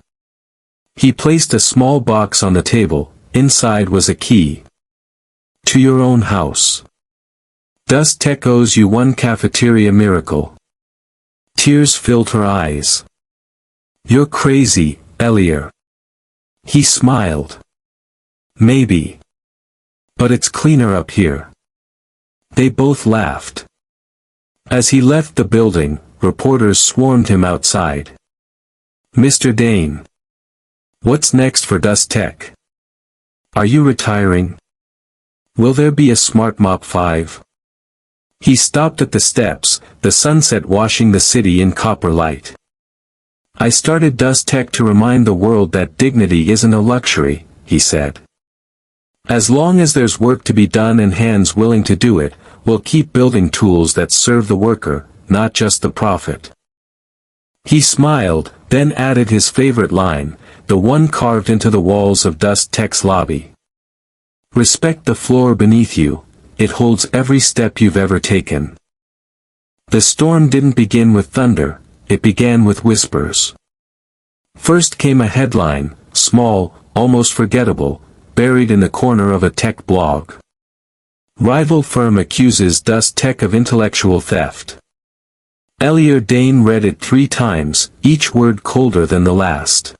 He placed a small box on the table. Inside was a key. "To your own house. Dust Tech owes you one cafeteria miracle." Tears filled her eyes. "You're crazy, Elior." He smiled. "Maybe. But it's cleaner up here." They both laughed. As he left the building, reporters swarmed him outside. "Mr. Dane. What's next for Dust Tech? Are you retiring? Will there be a Smart Mop 5? He stopped at the steps, the sunset washing the city in copper light. "I started Dust Tech to remind the world that dignity isn't a luxury," he said. "As long as there's work to be done and hands willing to do it, we'll keep building tools that serve the worker, not just the profit." He smiled, then added his favorite line, the one carved into the walls of Dust Tech's lobby. "Respect the floor beneath you. It holds every step you've ever taken." The storm didn't begin with thunder, it began with whispers. First came a headline, small, almost forgettable, buried in the corner of a tech blog. Rival firm accuses Dust Tech of intellectual theft. Elior Dane read it 3 times, each word colder than the last.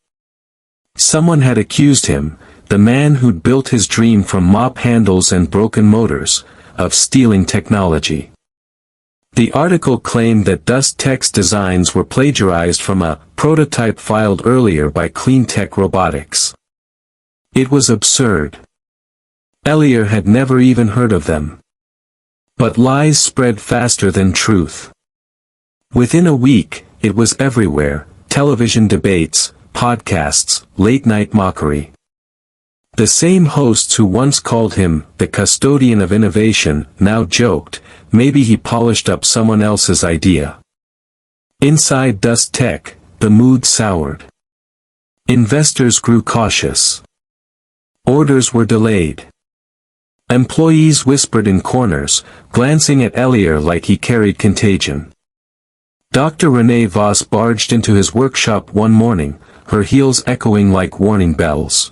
Someone had accused him, the man who'd built his dream from mop handles and broken motors, of stealing technology. The article claimed that Dust Tech's designs were plagiarized from a prototype filed earlier by Cleantech Robotics. It was absurd. Elior had never even heard of them. But lies spread faster than truth. Within a week, it was everywhere: television debates, podcasts, late-night mockery. The same hosts who once called him the custodian of innovation now joked, maybe he polished up someone else's idea. Inside Dust Tech, the mood soured. Investors grew cautious. Orders were delayed. Employees whispered in corners, glancing at Elior like he carried contagion. Dr. Renee Voss barged into his workshop one morning, her heels echoing like warning bells.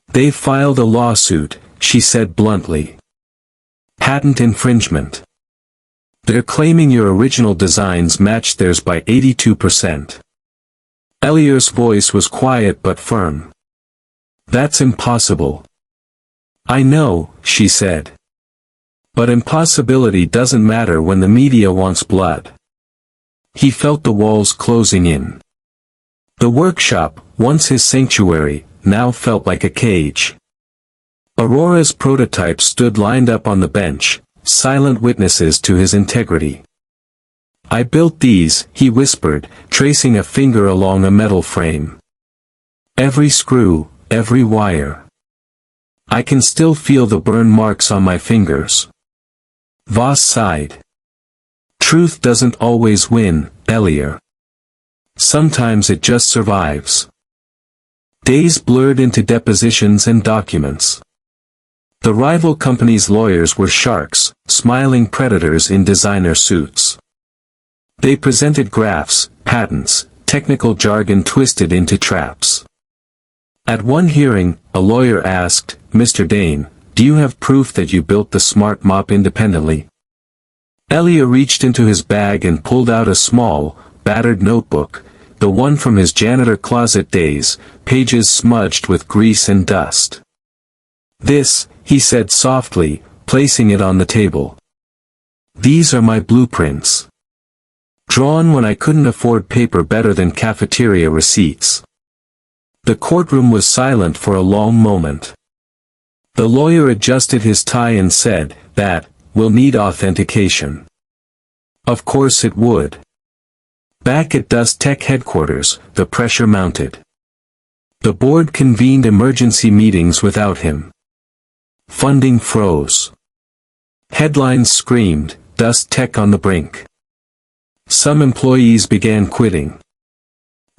"They've filed a lawsuit," she said bluntly. "Patent infringement. They're claiming your original designs matched theirs by 82%. Elior's voice was quiet but firm. "That's impossible." "I know," she said. "But impossibility doesn't matter when the media wants blood." He felt the walls closing in. The workshop, once his sanctuary, now felt like a cage. Aurora's prototypes stood lined up on the bench, silent witnesses to his integrity. "I built these," he whispered, tracing a finger along a metal frame. "Every screw, every wire. I can still feel the burn marks on my fingers." Voss sighed. "Truth doesn't always win, Elior. Sometimes it just survives." Days blurred into depositions and documents. The rival company's lawyers were sharks, smiling predators in designer suits. They presented graphs, patents, technical jargon twisted into traps. At one hearing, a lawyer asked, "Mr. Dane, do you have proof that you built the Smart Mop independently?" Elior reached into his bag and pulled out a small, battered notebook, the one from his janitor closet days, pages smudged with grease and dust. "This," he said softly, placing it on the table. "These are my blueprints. Drawn when I couldn't afford paper better than cafeteria receipts." The courtroom was silent for a long moment. The lawyer adjusted his tie and said, "That will need authentication." Of course it would. Back at Dust Tech headquarters, the pressure mounted. The board convened emergency meetings without him. Funding froze. Headlines screamed, "Dust Tech on the brink." Some employees began quitting.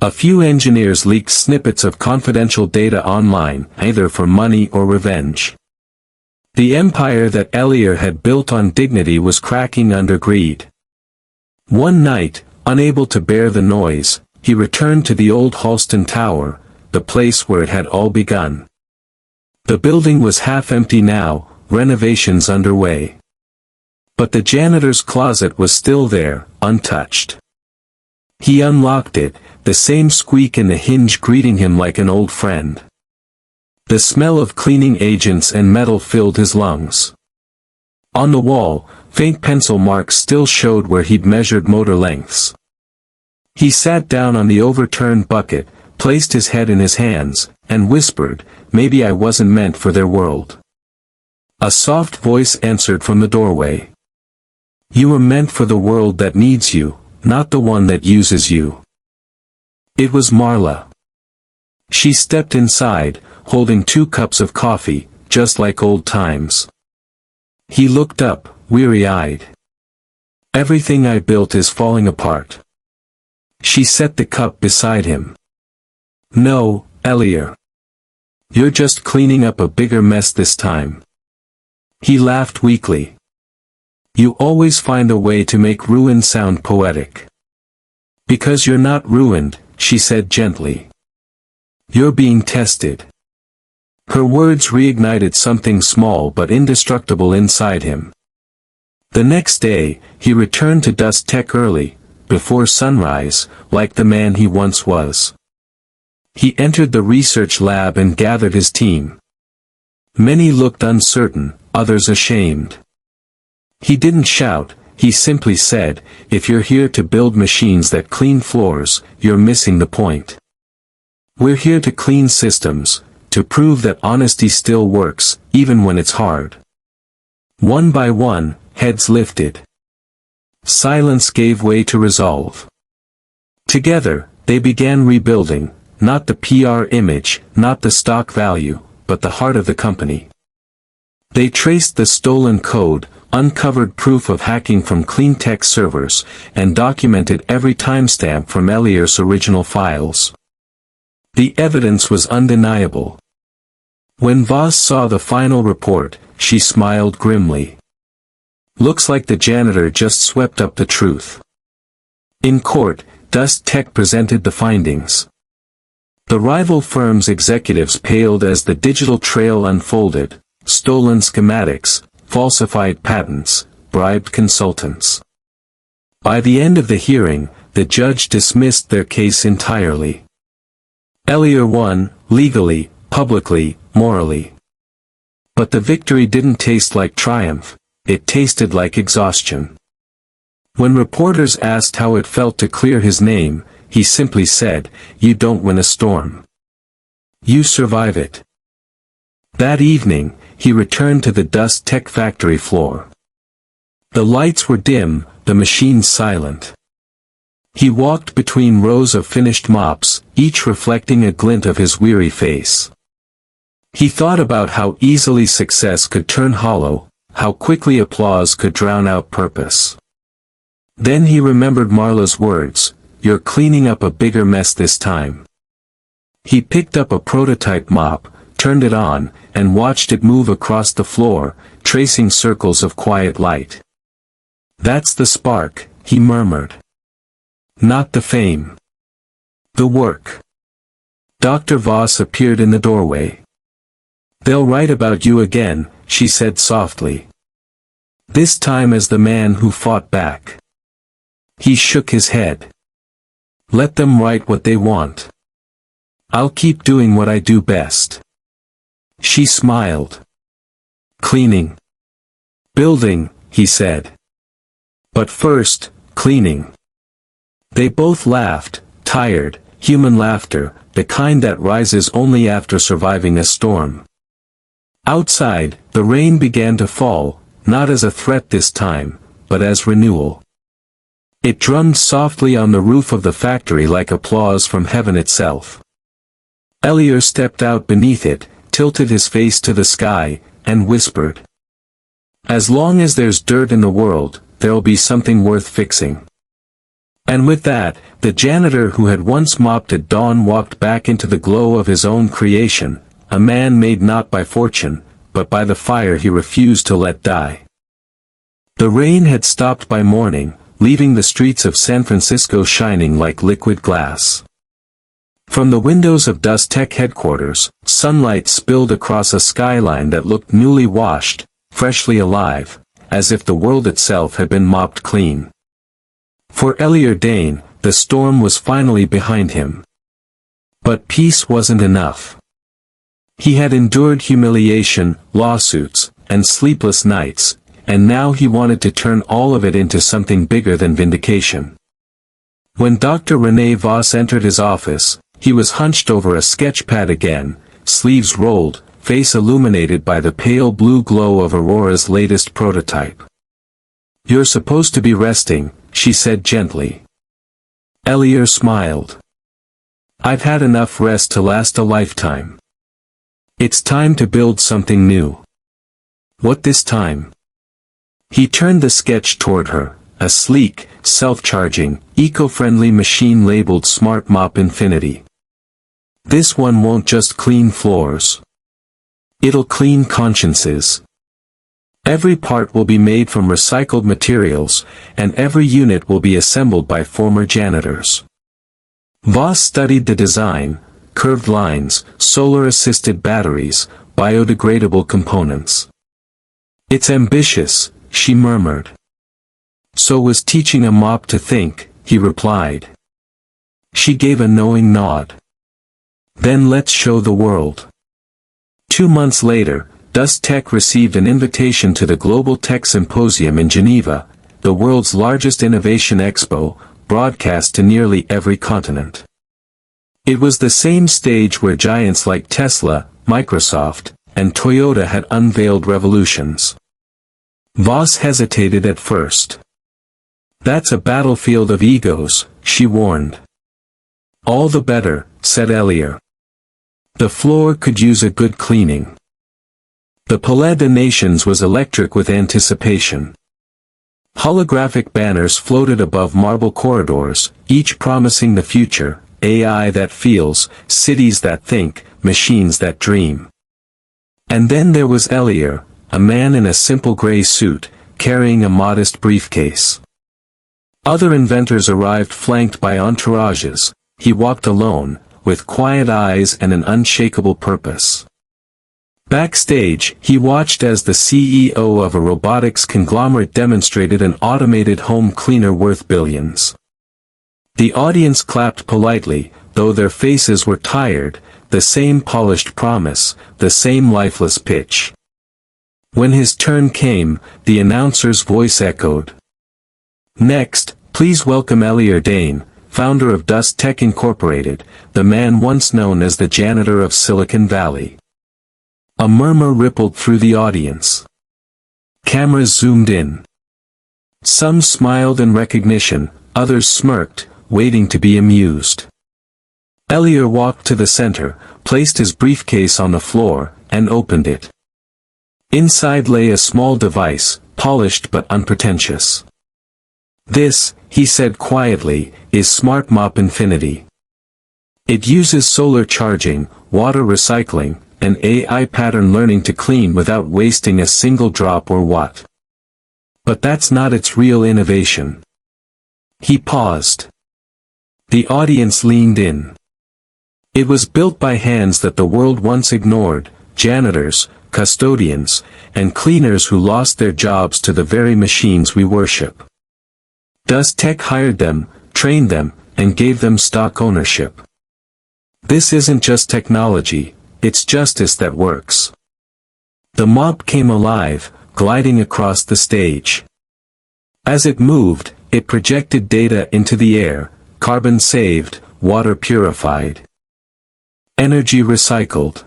A few engineers leaked snippets of confidential data online, either for money or revenge. The empire that Elior had built on dignity was cracking under greed. One night, unable to bear the noise, he returned to the old Halston Tower, the place where it had all begun. The building was half empty now, renovations underway. But the janitor's closet was still there, untouched. He unlocked it, the same squeak in the hinge greeting him like an old friend. The smell of cleaning agents and metal filled his lungs. On the wall, faint pencil marks still showed where he'd measured motor lengths. He sat down on the overturned bucket, placed his head in his hands, and whispered, "Maybe I wasn't meant for their world." A soft voice answered from the doorway. "You were meant for the world that needs you, not the one that uses you." It was Marla. She stepped inside, holding 2 cups of coffee, just like old times. He looked up, weary-eyed. "Everything I built is falling apart." She set the cup beside him. "No, Elior. You're just cleaning up a bigger mess this time." He laughed weakly. "You always find a way to make ruin sound poetic." "Because you're not ruined," she said gently. "You're being tested." Her words reignited something small but indestructible inside him. The next day, he returned to Dust Tech early, before sunrise, like the man he once was. He entered the research lab and gathered his team. Many looked uncertain, others ashamed. He didn't shout, he simply said, "If you're here to build machines that clean floors, you're missing the point. We're here to clean systems, to prove that honesty still works, even when it's hard." One by one, heads lifted. Silence gave way to resolve. Together, they began rebuilding, not the PR image, not the stock value, but the heart of the company. They traced the stolen code, uncovered proof of hacking from clean tech servers, and documented every timestamp from Elior's original files. The evidence was undeniable. When Voss saw the final report, she smiled grimly. "Looks like the janitor just swept up the truth." In court, Dust Tech presented the findings. The rival firm's executives paled as the digital trail unfolded: stolen schematics, falsified patents, bribed consultants. By the end of the hearing, the judge dismissed their case entirely. Elior won, legally, publicly, morally. But the victory didn't taste like triumph, it tasted like exhaustion. When reporters asked how it felt to clear his name, he simply said, "You don't win a storm. You survive it." That evening, he returned to the Dust Tech factory floor. The lights were dim, the machines silent. He walked between rows of finished mops, each reflecting a glint of his weary face. He thought about how easily success could turn hollow, how quickly applause could drown out purpose. Then he remembered Marla's words, "You're cleaning up a bigger mess this time." He picked up a prototype mop, turned it on, and watched it move across the floor, tracing circles of quiet light. "That's the spark," he murmured. "Not the fame. The work." Dr. Voss appeared in the doorway. "They'll write about you again," she said softly. "This time as the man who fought back." He shook his head. "Let them write what they want. I'll keep doing what I do best." She smiled. "Cleaning. Building," he said. "But first, cleaning." They both laughed, tired, human laughter, the kind that rises only after surviving a storm. Outside, the rain began to fall, not as a threat this time, but as renewal. It drummed softly on the roof of the factory like applause from heaven itself. Elior stepped out beneath it, tilted his face to the sky, and whispered, "As long as there's dirt in the world, there'll be something worth fixing." And with that, the janitor who had once mopped at dawn walked back into the glow of his own creation, a man made not by fortune, but by the fire he refused to let die. The rain had stopped by morning, leaving the streets of San Francisco shining like liquid glass. From the windows of Dust Tech headquarters, sunlight spilled across a skyline that looked newly washed, freshly alive, as if the world itself had been mopped clean. For Elior Dane, the storm was finally behind him. But peace wasn't enough. He had endured humiliation, lawsuits, and sleepless nights, and now he wanted to turn all of it into something bigger than vindication. When Dr. René Voss entered his office, he was hunched over a sketch pad again, sleeves rolled, face illuminated by the pale blue glow of Aurora's latest prototype. "You're supposed to be resting," she said gently. Elior smiled. "I've had enough rest to last a lifetime. It's time to build something new." "What this time?" He turned the sketch toward her, a sleek, self-charging, eco-friendly machine labeled Smart Mop Infinity. "This one won't just clean floors. It'll clean consciences. Every part will be made from recycled materials, and every unit will be assembled by former janitors." Voss studied the design: curved lines, solar-assisted batteries, biodegradable components. It's ambitious, she murmured. So was teaching a mop to think, he replied. She gave a knowing nod. Then let's show the world. 2 months later, Dust Tech received an invitation to the Global Tech Symposium in Geneva, the world's largest innovation expo, broadcast to nearly every continent. It was the same stage where giants like Tesla, Microsoft, and Toyota had unveiled revolutions. Voss hesitated at first. That's a battlefield of egos, she warned. All the better, said Elior. The floor could use a good cleaning. The Palais des Nations was electric with anticipation. Holographic banners floated above marble corridors, each promising the future, AI that feels, cities that think, machines that dream. And then there was Elior, a man in a simple gray suit, carrying a modest briefcase. Other inventors arrived flanked by entourages. He walked alone, with quiet eyes and an unshakable purpose. Backstage, he watched as the CEO of a robotics conglomerate demonstrated an automated home cleaner worth billions. The audience clapped politely, though their faces were tired, the same polished promise, the same lifeless pitch. When his turn came, the announcer's voice echoed. Next, please welcome Elior Dane, founder of Dust Tech Incorporated, the man once known as the janitor of Silicon Valley. A murmur rippled through the audience. Cameras zoomed in. Some smiled in recognition, others smirked, waiting to be amused. Elior walked to the center, placed his briefcase on the floor, and opened it. Inside lay a small device, polished but unpretentious. This, he said quietly, is Smart Mop Infinity. It uses solar charging, water recycling, and AI pattern learning to clean without wasting a single drop or watt. But that's not its real innovation. He paused. The audience leaned in. It was built by hands that the world once ignored, janitors, custodians, and cleaners who lost their jobs to the very machines we worship. Dust Tech hired them, trained them, and gave them stock ownership. This isn't just technology, it's justice that works. The mop came alive, gliding across the stage. As it moved, it projected data into the air, carbon saved, water purified, energy recycled.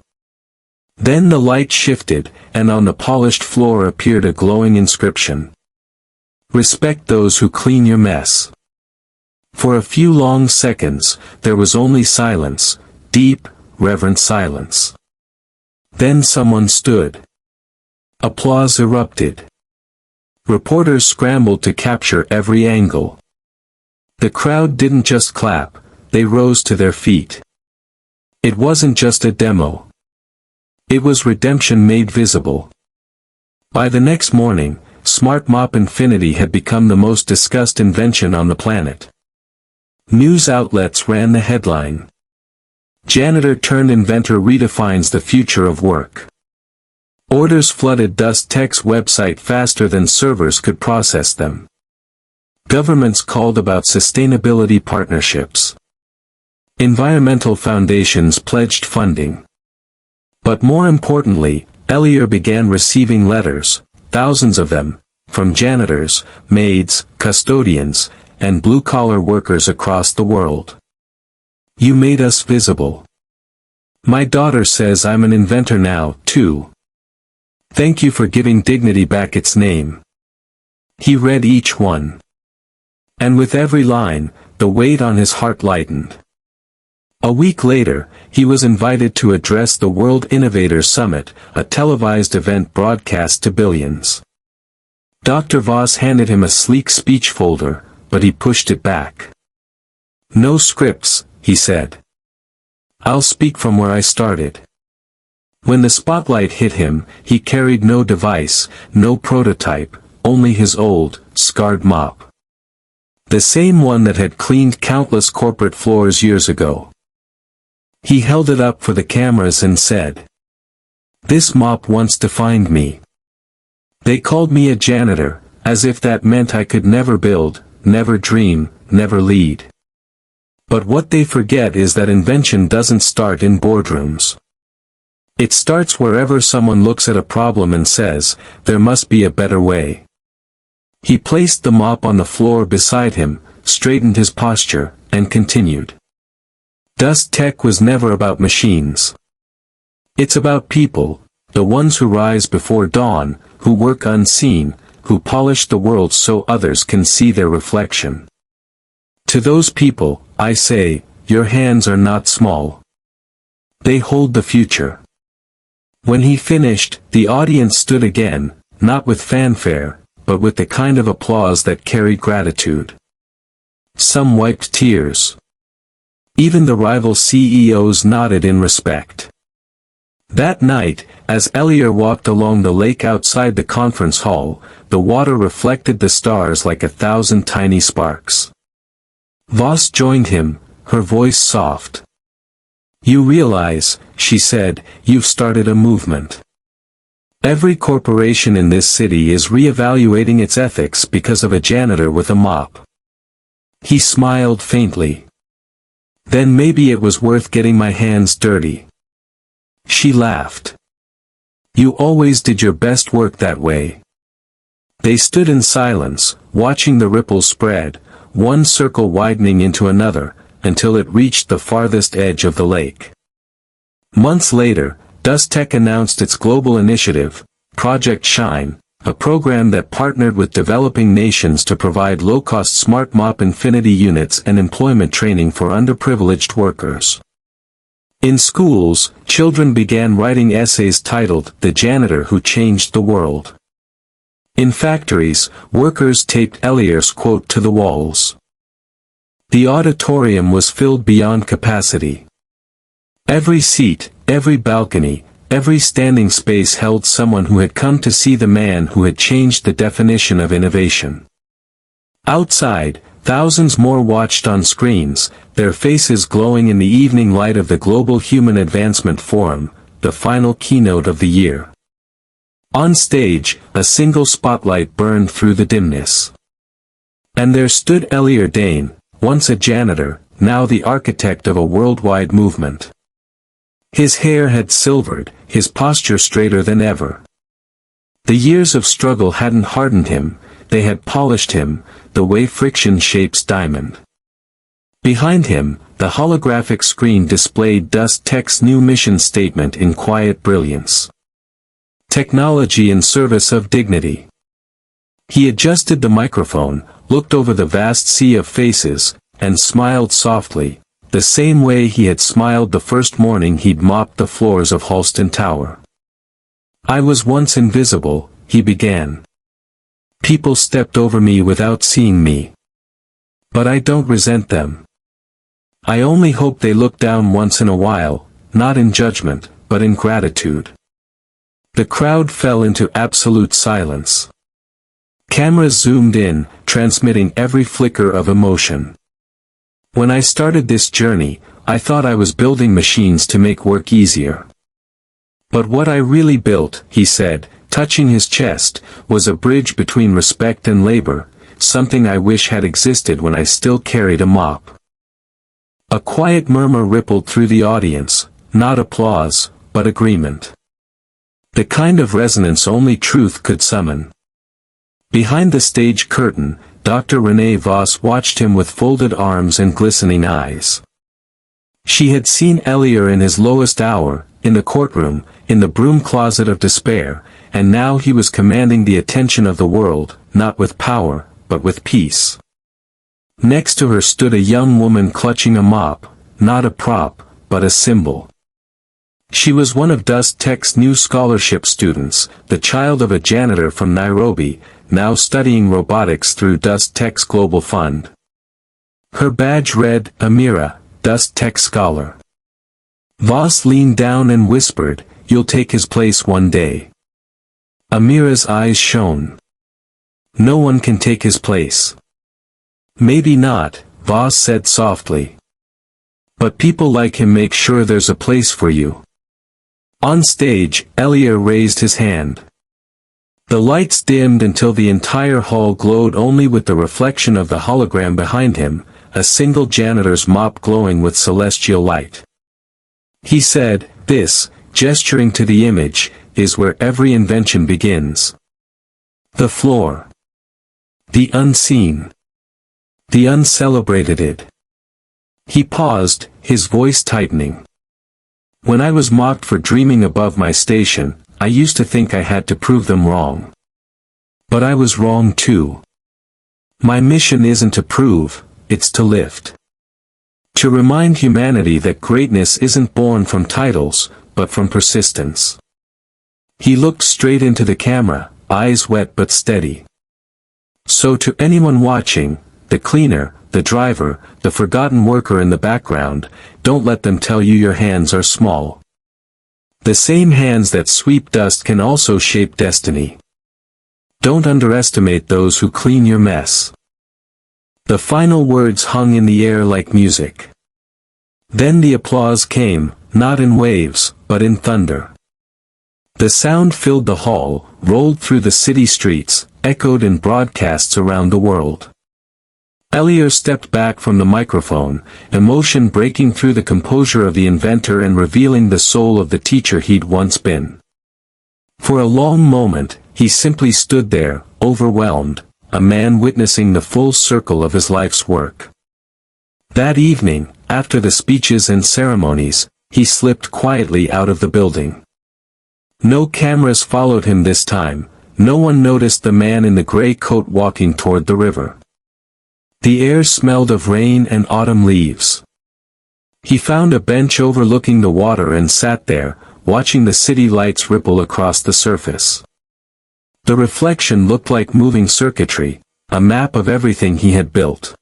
Then the light shifted, and on the polished floor appeared a glowing inscription. Respect those who clean your mess. For a few long seconds, there was only silence, deep, reverent silence. Then someone stood. Applause erupted. Reporters scrambled to capture every angle. The crowd didn't just clap, they rose to their feet. It wasn't just a demo. It was redemption made visible. By the next morning, Smart Mop Infinity had become the most discussed invention on the planet. News outlets ran the headline. Janitor turned inventor redefines the future of work. Orders flooded Dust Tech's website faster than servers could process them. Governments called about sustainability partnerships. Environmental foundations pledged funding. But more importantly, Elior began receiving letters, thousands of them, from janitors, maids, custodians, and blue-collar workers across the world. You made us visible. My daughter says I'm an inventor now, too. Thank you for giving dignity back its name. He read each one. And with every line, the weight on his heart lightened. A week later, he was invited to address the World Innovators Summit, a televised event broadcast to billions. Dr. Voss handed him a sleek speech folder, but he pushed it back. No scripts, he said. I'll speak from where I started. When the spotlight hit him, he carried no device, no prototype, only his old, scarred mop. The same one that had cleaned countless corporate floors years ago. He held it up for the cameras and said, This mop once defined me. They called me a janitor, as if that meant I could never build, never dream, never lead. But what they forget is that invention doesn't start in boardrooms. It starts wherever someone looks at a problem and says, there must be a better way. He placed the mop on the floor beside him, straightened his posture, and continued. Dust tech was never about machines. It's about people, the ones who rise before dawn, who work unseen, who polish the world so others can see their reflection. To those people, I say, your hands are not small. They hold the future. When he finished, the audience stood again, not with fanfare, but with the kind of applause that carried gratitude. Some wiped tears. Even the rival CEOs nodded in respect. That night, as Elior walked along the lake outside the conference hall, the water reflected the stars like 1,000 tiny sparks. Voss joined him, her voice soft. You realize, she said, you've started a movement. Every corporation in this city is re-evaluating its ethics because of a janitor with a mop. He smiled faintly. Then maybe it was worth getting my hands dirty. She laughed. You always did your best work that way. They stood in silence, watching the ripples spread, one circle widening into another, until it reached the farthest edge of the lake. Months later, DustTech announced its global initiative, Project Shine, a program that partnered with developing nations to provide low-cost Smart Mop infinity units and employment training for underprivileged workers. In schools, children began writing essays titled "The Janitor Who Changed the World." In factories, workers taped Elior's quote to the walls. The auditorium was filled beyond capacity. Every seat, every balcony, every standing space held someone who had come to see the man who had changed the definition of innovation. Outside, thousands more watched on screens, their faces glowing in the evening light of the Global Human Advancement Forum, the final keynote of the year. On stage, a single spotlight burned through the dimness. And there stood Elior Dane, once a janitor, now the architect of a worldwide movement. His hair had silvered, his posture straighter than ever. The years of struggle hadn't hardened him, they had polished him, the way friction shapes diamond. Behind him, the holographic screen displayed DustTech's new mission statement in quiet brilliance. Technology in service of dignity. He adjusted the microphone, looked over the vast sea of faces, and smiled softly, the same way he had smiled the first morning he'd mopped the floors of Halston Tower. I was once invisible, he began. People stepped over me without seeing me. But I don't resent them. I only hope they look down once in a while, not in judgment, but in gratitude. The crowd fell into absolute silence. Cameras zoomed in, transmitting every flicker of emotion. When I started this journey, I thought I was building machines to make work easier. But what I really built, he said, touching his chest, was a bridge between respect and labor, something I wish had existed when I still carried a mop. A quiet murmur rippled through the audience, not applause, but agreement. The kind of resonance only truth could summon. Behind the stage curtain, Dr. Renee Voss watched him with folded arms and glistening eyes. She had seen Elior in his lowest hour, in the courtroom, in the broom closet of despair, and now he was commanding the attention of the world, not with power, but with peace. Next to her stood a young woman clutching a mop, not a prop, but a symbol. She was one of DustTech's new scholarship students, the child of a janitor from Nairobi, now studying robotics through DustTech's Global Fund. Her badge read, Amira, DustTech Scholar. Voss leaned down and whispered, "You'll take his place one day." Amira's eyes shone. "No one can take his place." "Maybe not," Voss said softly. "But people like him make sure there's a place for you." On stage, Elior raised his hand. The lights dimmed until the entire hall glowed only with the reflection of the hologram behind him, a single janitor's mop glowing with celestial light. He said, "This, gesturing to the image, is where every invention begins. The floor. The unseen. The uncelebrated." He paused, his voice tightening. "When I was mocked for dreaming above my station, I used to think I had to prove them wrong. But I was wrong too. My mission isn't to prove, it's to lift. To remind humanity that greatness isn't born from titles, but from persistence." He looked straight into the camera, eyes wet but steady. "So to anyone watching, the cleaner, the driver, the forgotten worker in the background, don't let them tell you your hands are small. The same hands that sweep dust can also shape destiny. Don't underestimate those who clean your mess." The final words hung in the air like music. Then the applause came, not in waves, but in thunder. The sound filled the hall, rolled through the city streets, echoed in broadcasts around the world. Elior stepped back from the microphone, emotion breaking through the composure of the inventor and revealing the soul of the teacher he'd once been. For a long moment, he simply stood there, overwhelmed, a man witnessing the full circle of his life's work. That evening, after the speeches and ceremonies, he slipped quietly out of the building. No cameras followed him this time, no one noticed the man in the gray coat walking toward the river. The air smelled of rain and autumn leaves. He found a bench overlooking the water and sat there, watching the city lights ripple across the surface. The reflection looked like moving circuitry, a map of everything he had built.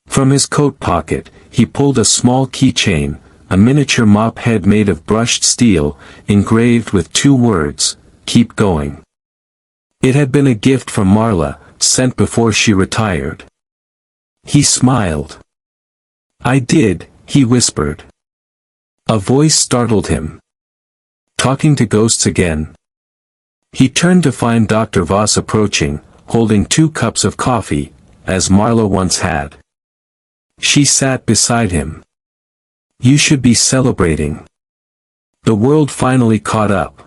From his coat pocket, he pulled a small keychain, a miniature mop head made of brushed steel, engraved with 2 words, "Keep going." It had been a gift from Marla, sent before she retired. He smiled. "I did," he whispered. A voice startled him. "Talking to ghosts again?" He turned to find Dr. Voss approaching, holding 2 cups of coffee, as Marla once had. She sat beside him. "You should be celebrating. The world finally caught up."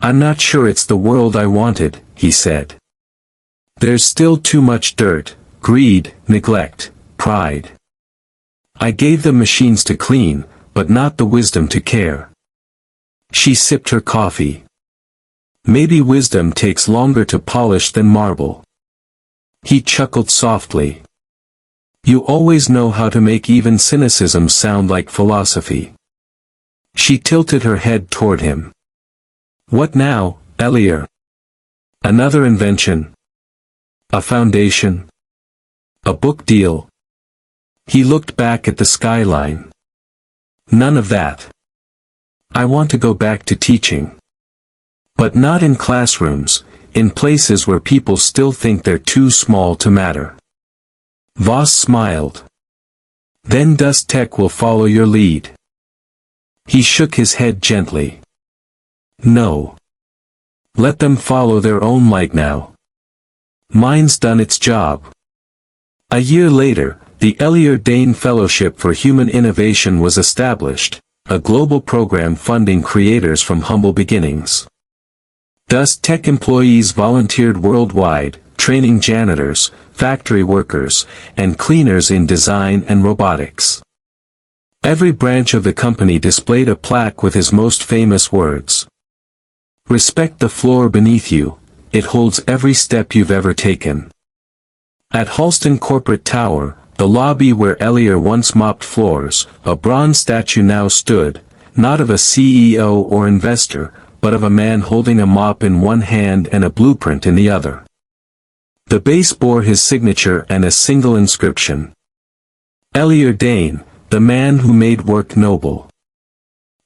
"I'm not sure it's the world I wanted," he said. "There's still too much dirt, greed, neglect, pride. I gave them machines to clean, but not the wisdom to care." She sipped her coffee. "Maybe wisdom takes longer to polish than marble." He chuckled softly. "You always know how to make even cynicism sound like philosophy." She tilted her head toward him. "What now, Elior? Another invention? A foundation? A book deal?" He looked back at the skyline. "None of that. I want to go back to teaching. But not in classrooms, in places where people still think they're too small to matter." Voss smiled. "Then Dust Tech will follow your lead." He shook his head gently. "No. Let them follow their own light now. Mine's done its job." A year later, the Elior Dane Fellowship for Human Innovation was established, a global program funding creators from humble beginnings. Dust Tech employees volunteered worldwide, training janitors, factory workers, and cleaners in design and robotics. Every branch of the company displayed a plaque with his most famous words. "Respect the floor beneath you, it holds every step you've ever taken." At Halston Corporate Tower, the lobby where Elior once mopped floors, a bronze statue now stood, not of a CEO or investor, but of a man holding a mop in one hand and a blueprint in the other. The base bore his signature and a single inscription. Elior Dane, the man who made work noble.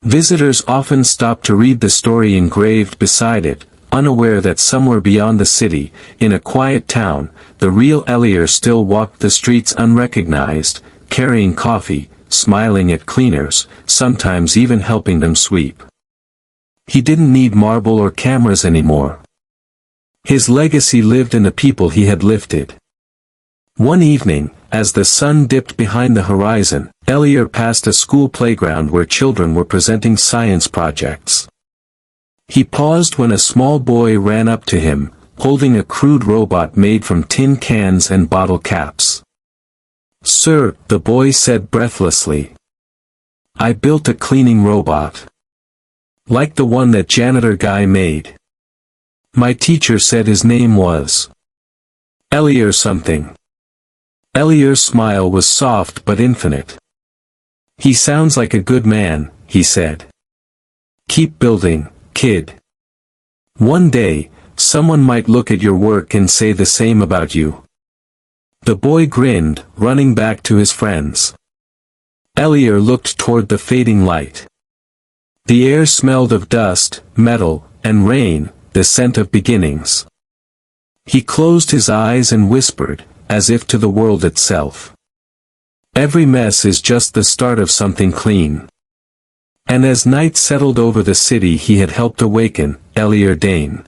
Visitors often stopped to read the story engraved beside it, unaware that somewhere beyond the city, in a quiet town, the real Elior still walked the streets unrecognized, carrying coffee, smiling at cleaners, sometimes even helping them sweep. He didn't need marble or cameras anymore. His legacy lived in the people he had lifted. One evening, as the sun dipped behind the horizon, Elior passed a school playground where children were presenting science projects. He paused when a small boy ran up to him, holding a crude robot made from tin cans and bottle caps. "Sir," the boy said breathlessly, "I built a cleaning robot. Like the one that janitor guy made. My teacher said his name was Elior something." Elior's smile was soft but infinite. "He sounds like a good man," he said. "Keep building, kid. One day, someone might look at your work and say the same about you." The boy grinned, running back to his friends. Elior looked toward the fading light. The air smelled of dust, metal, and rain, the scent of beginnings. He closed his eyes and whispered, as if to the world itself. "Every mess is just the start of something clean." And as night settled over the city he had helped awaken, Elior Dane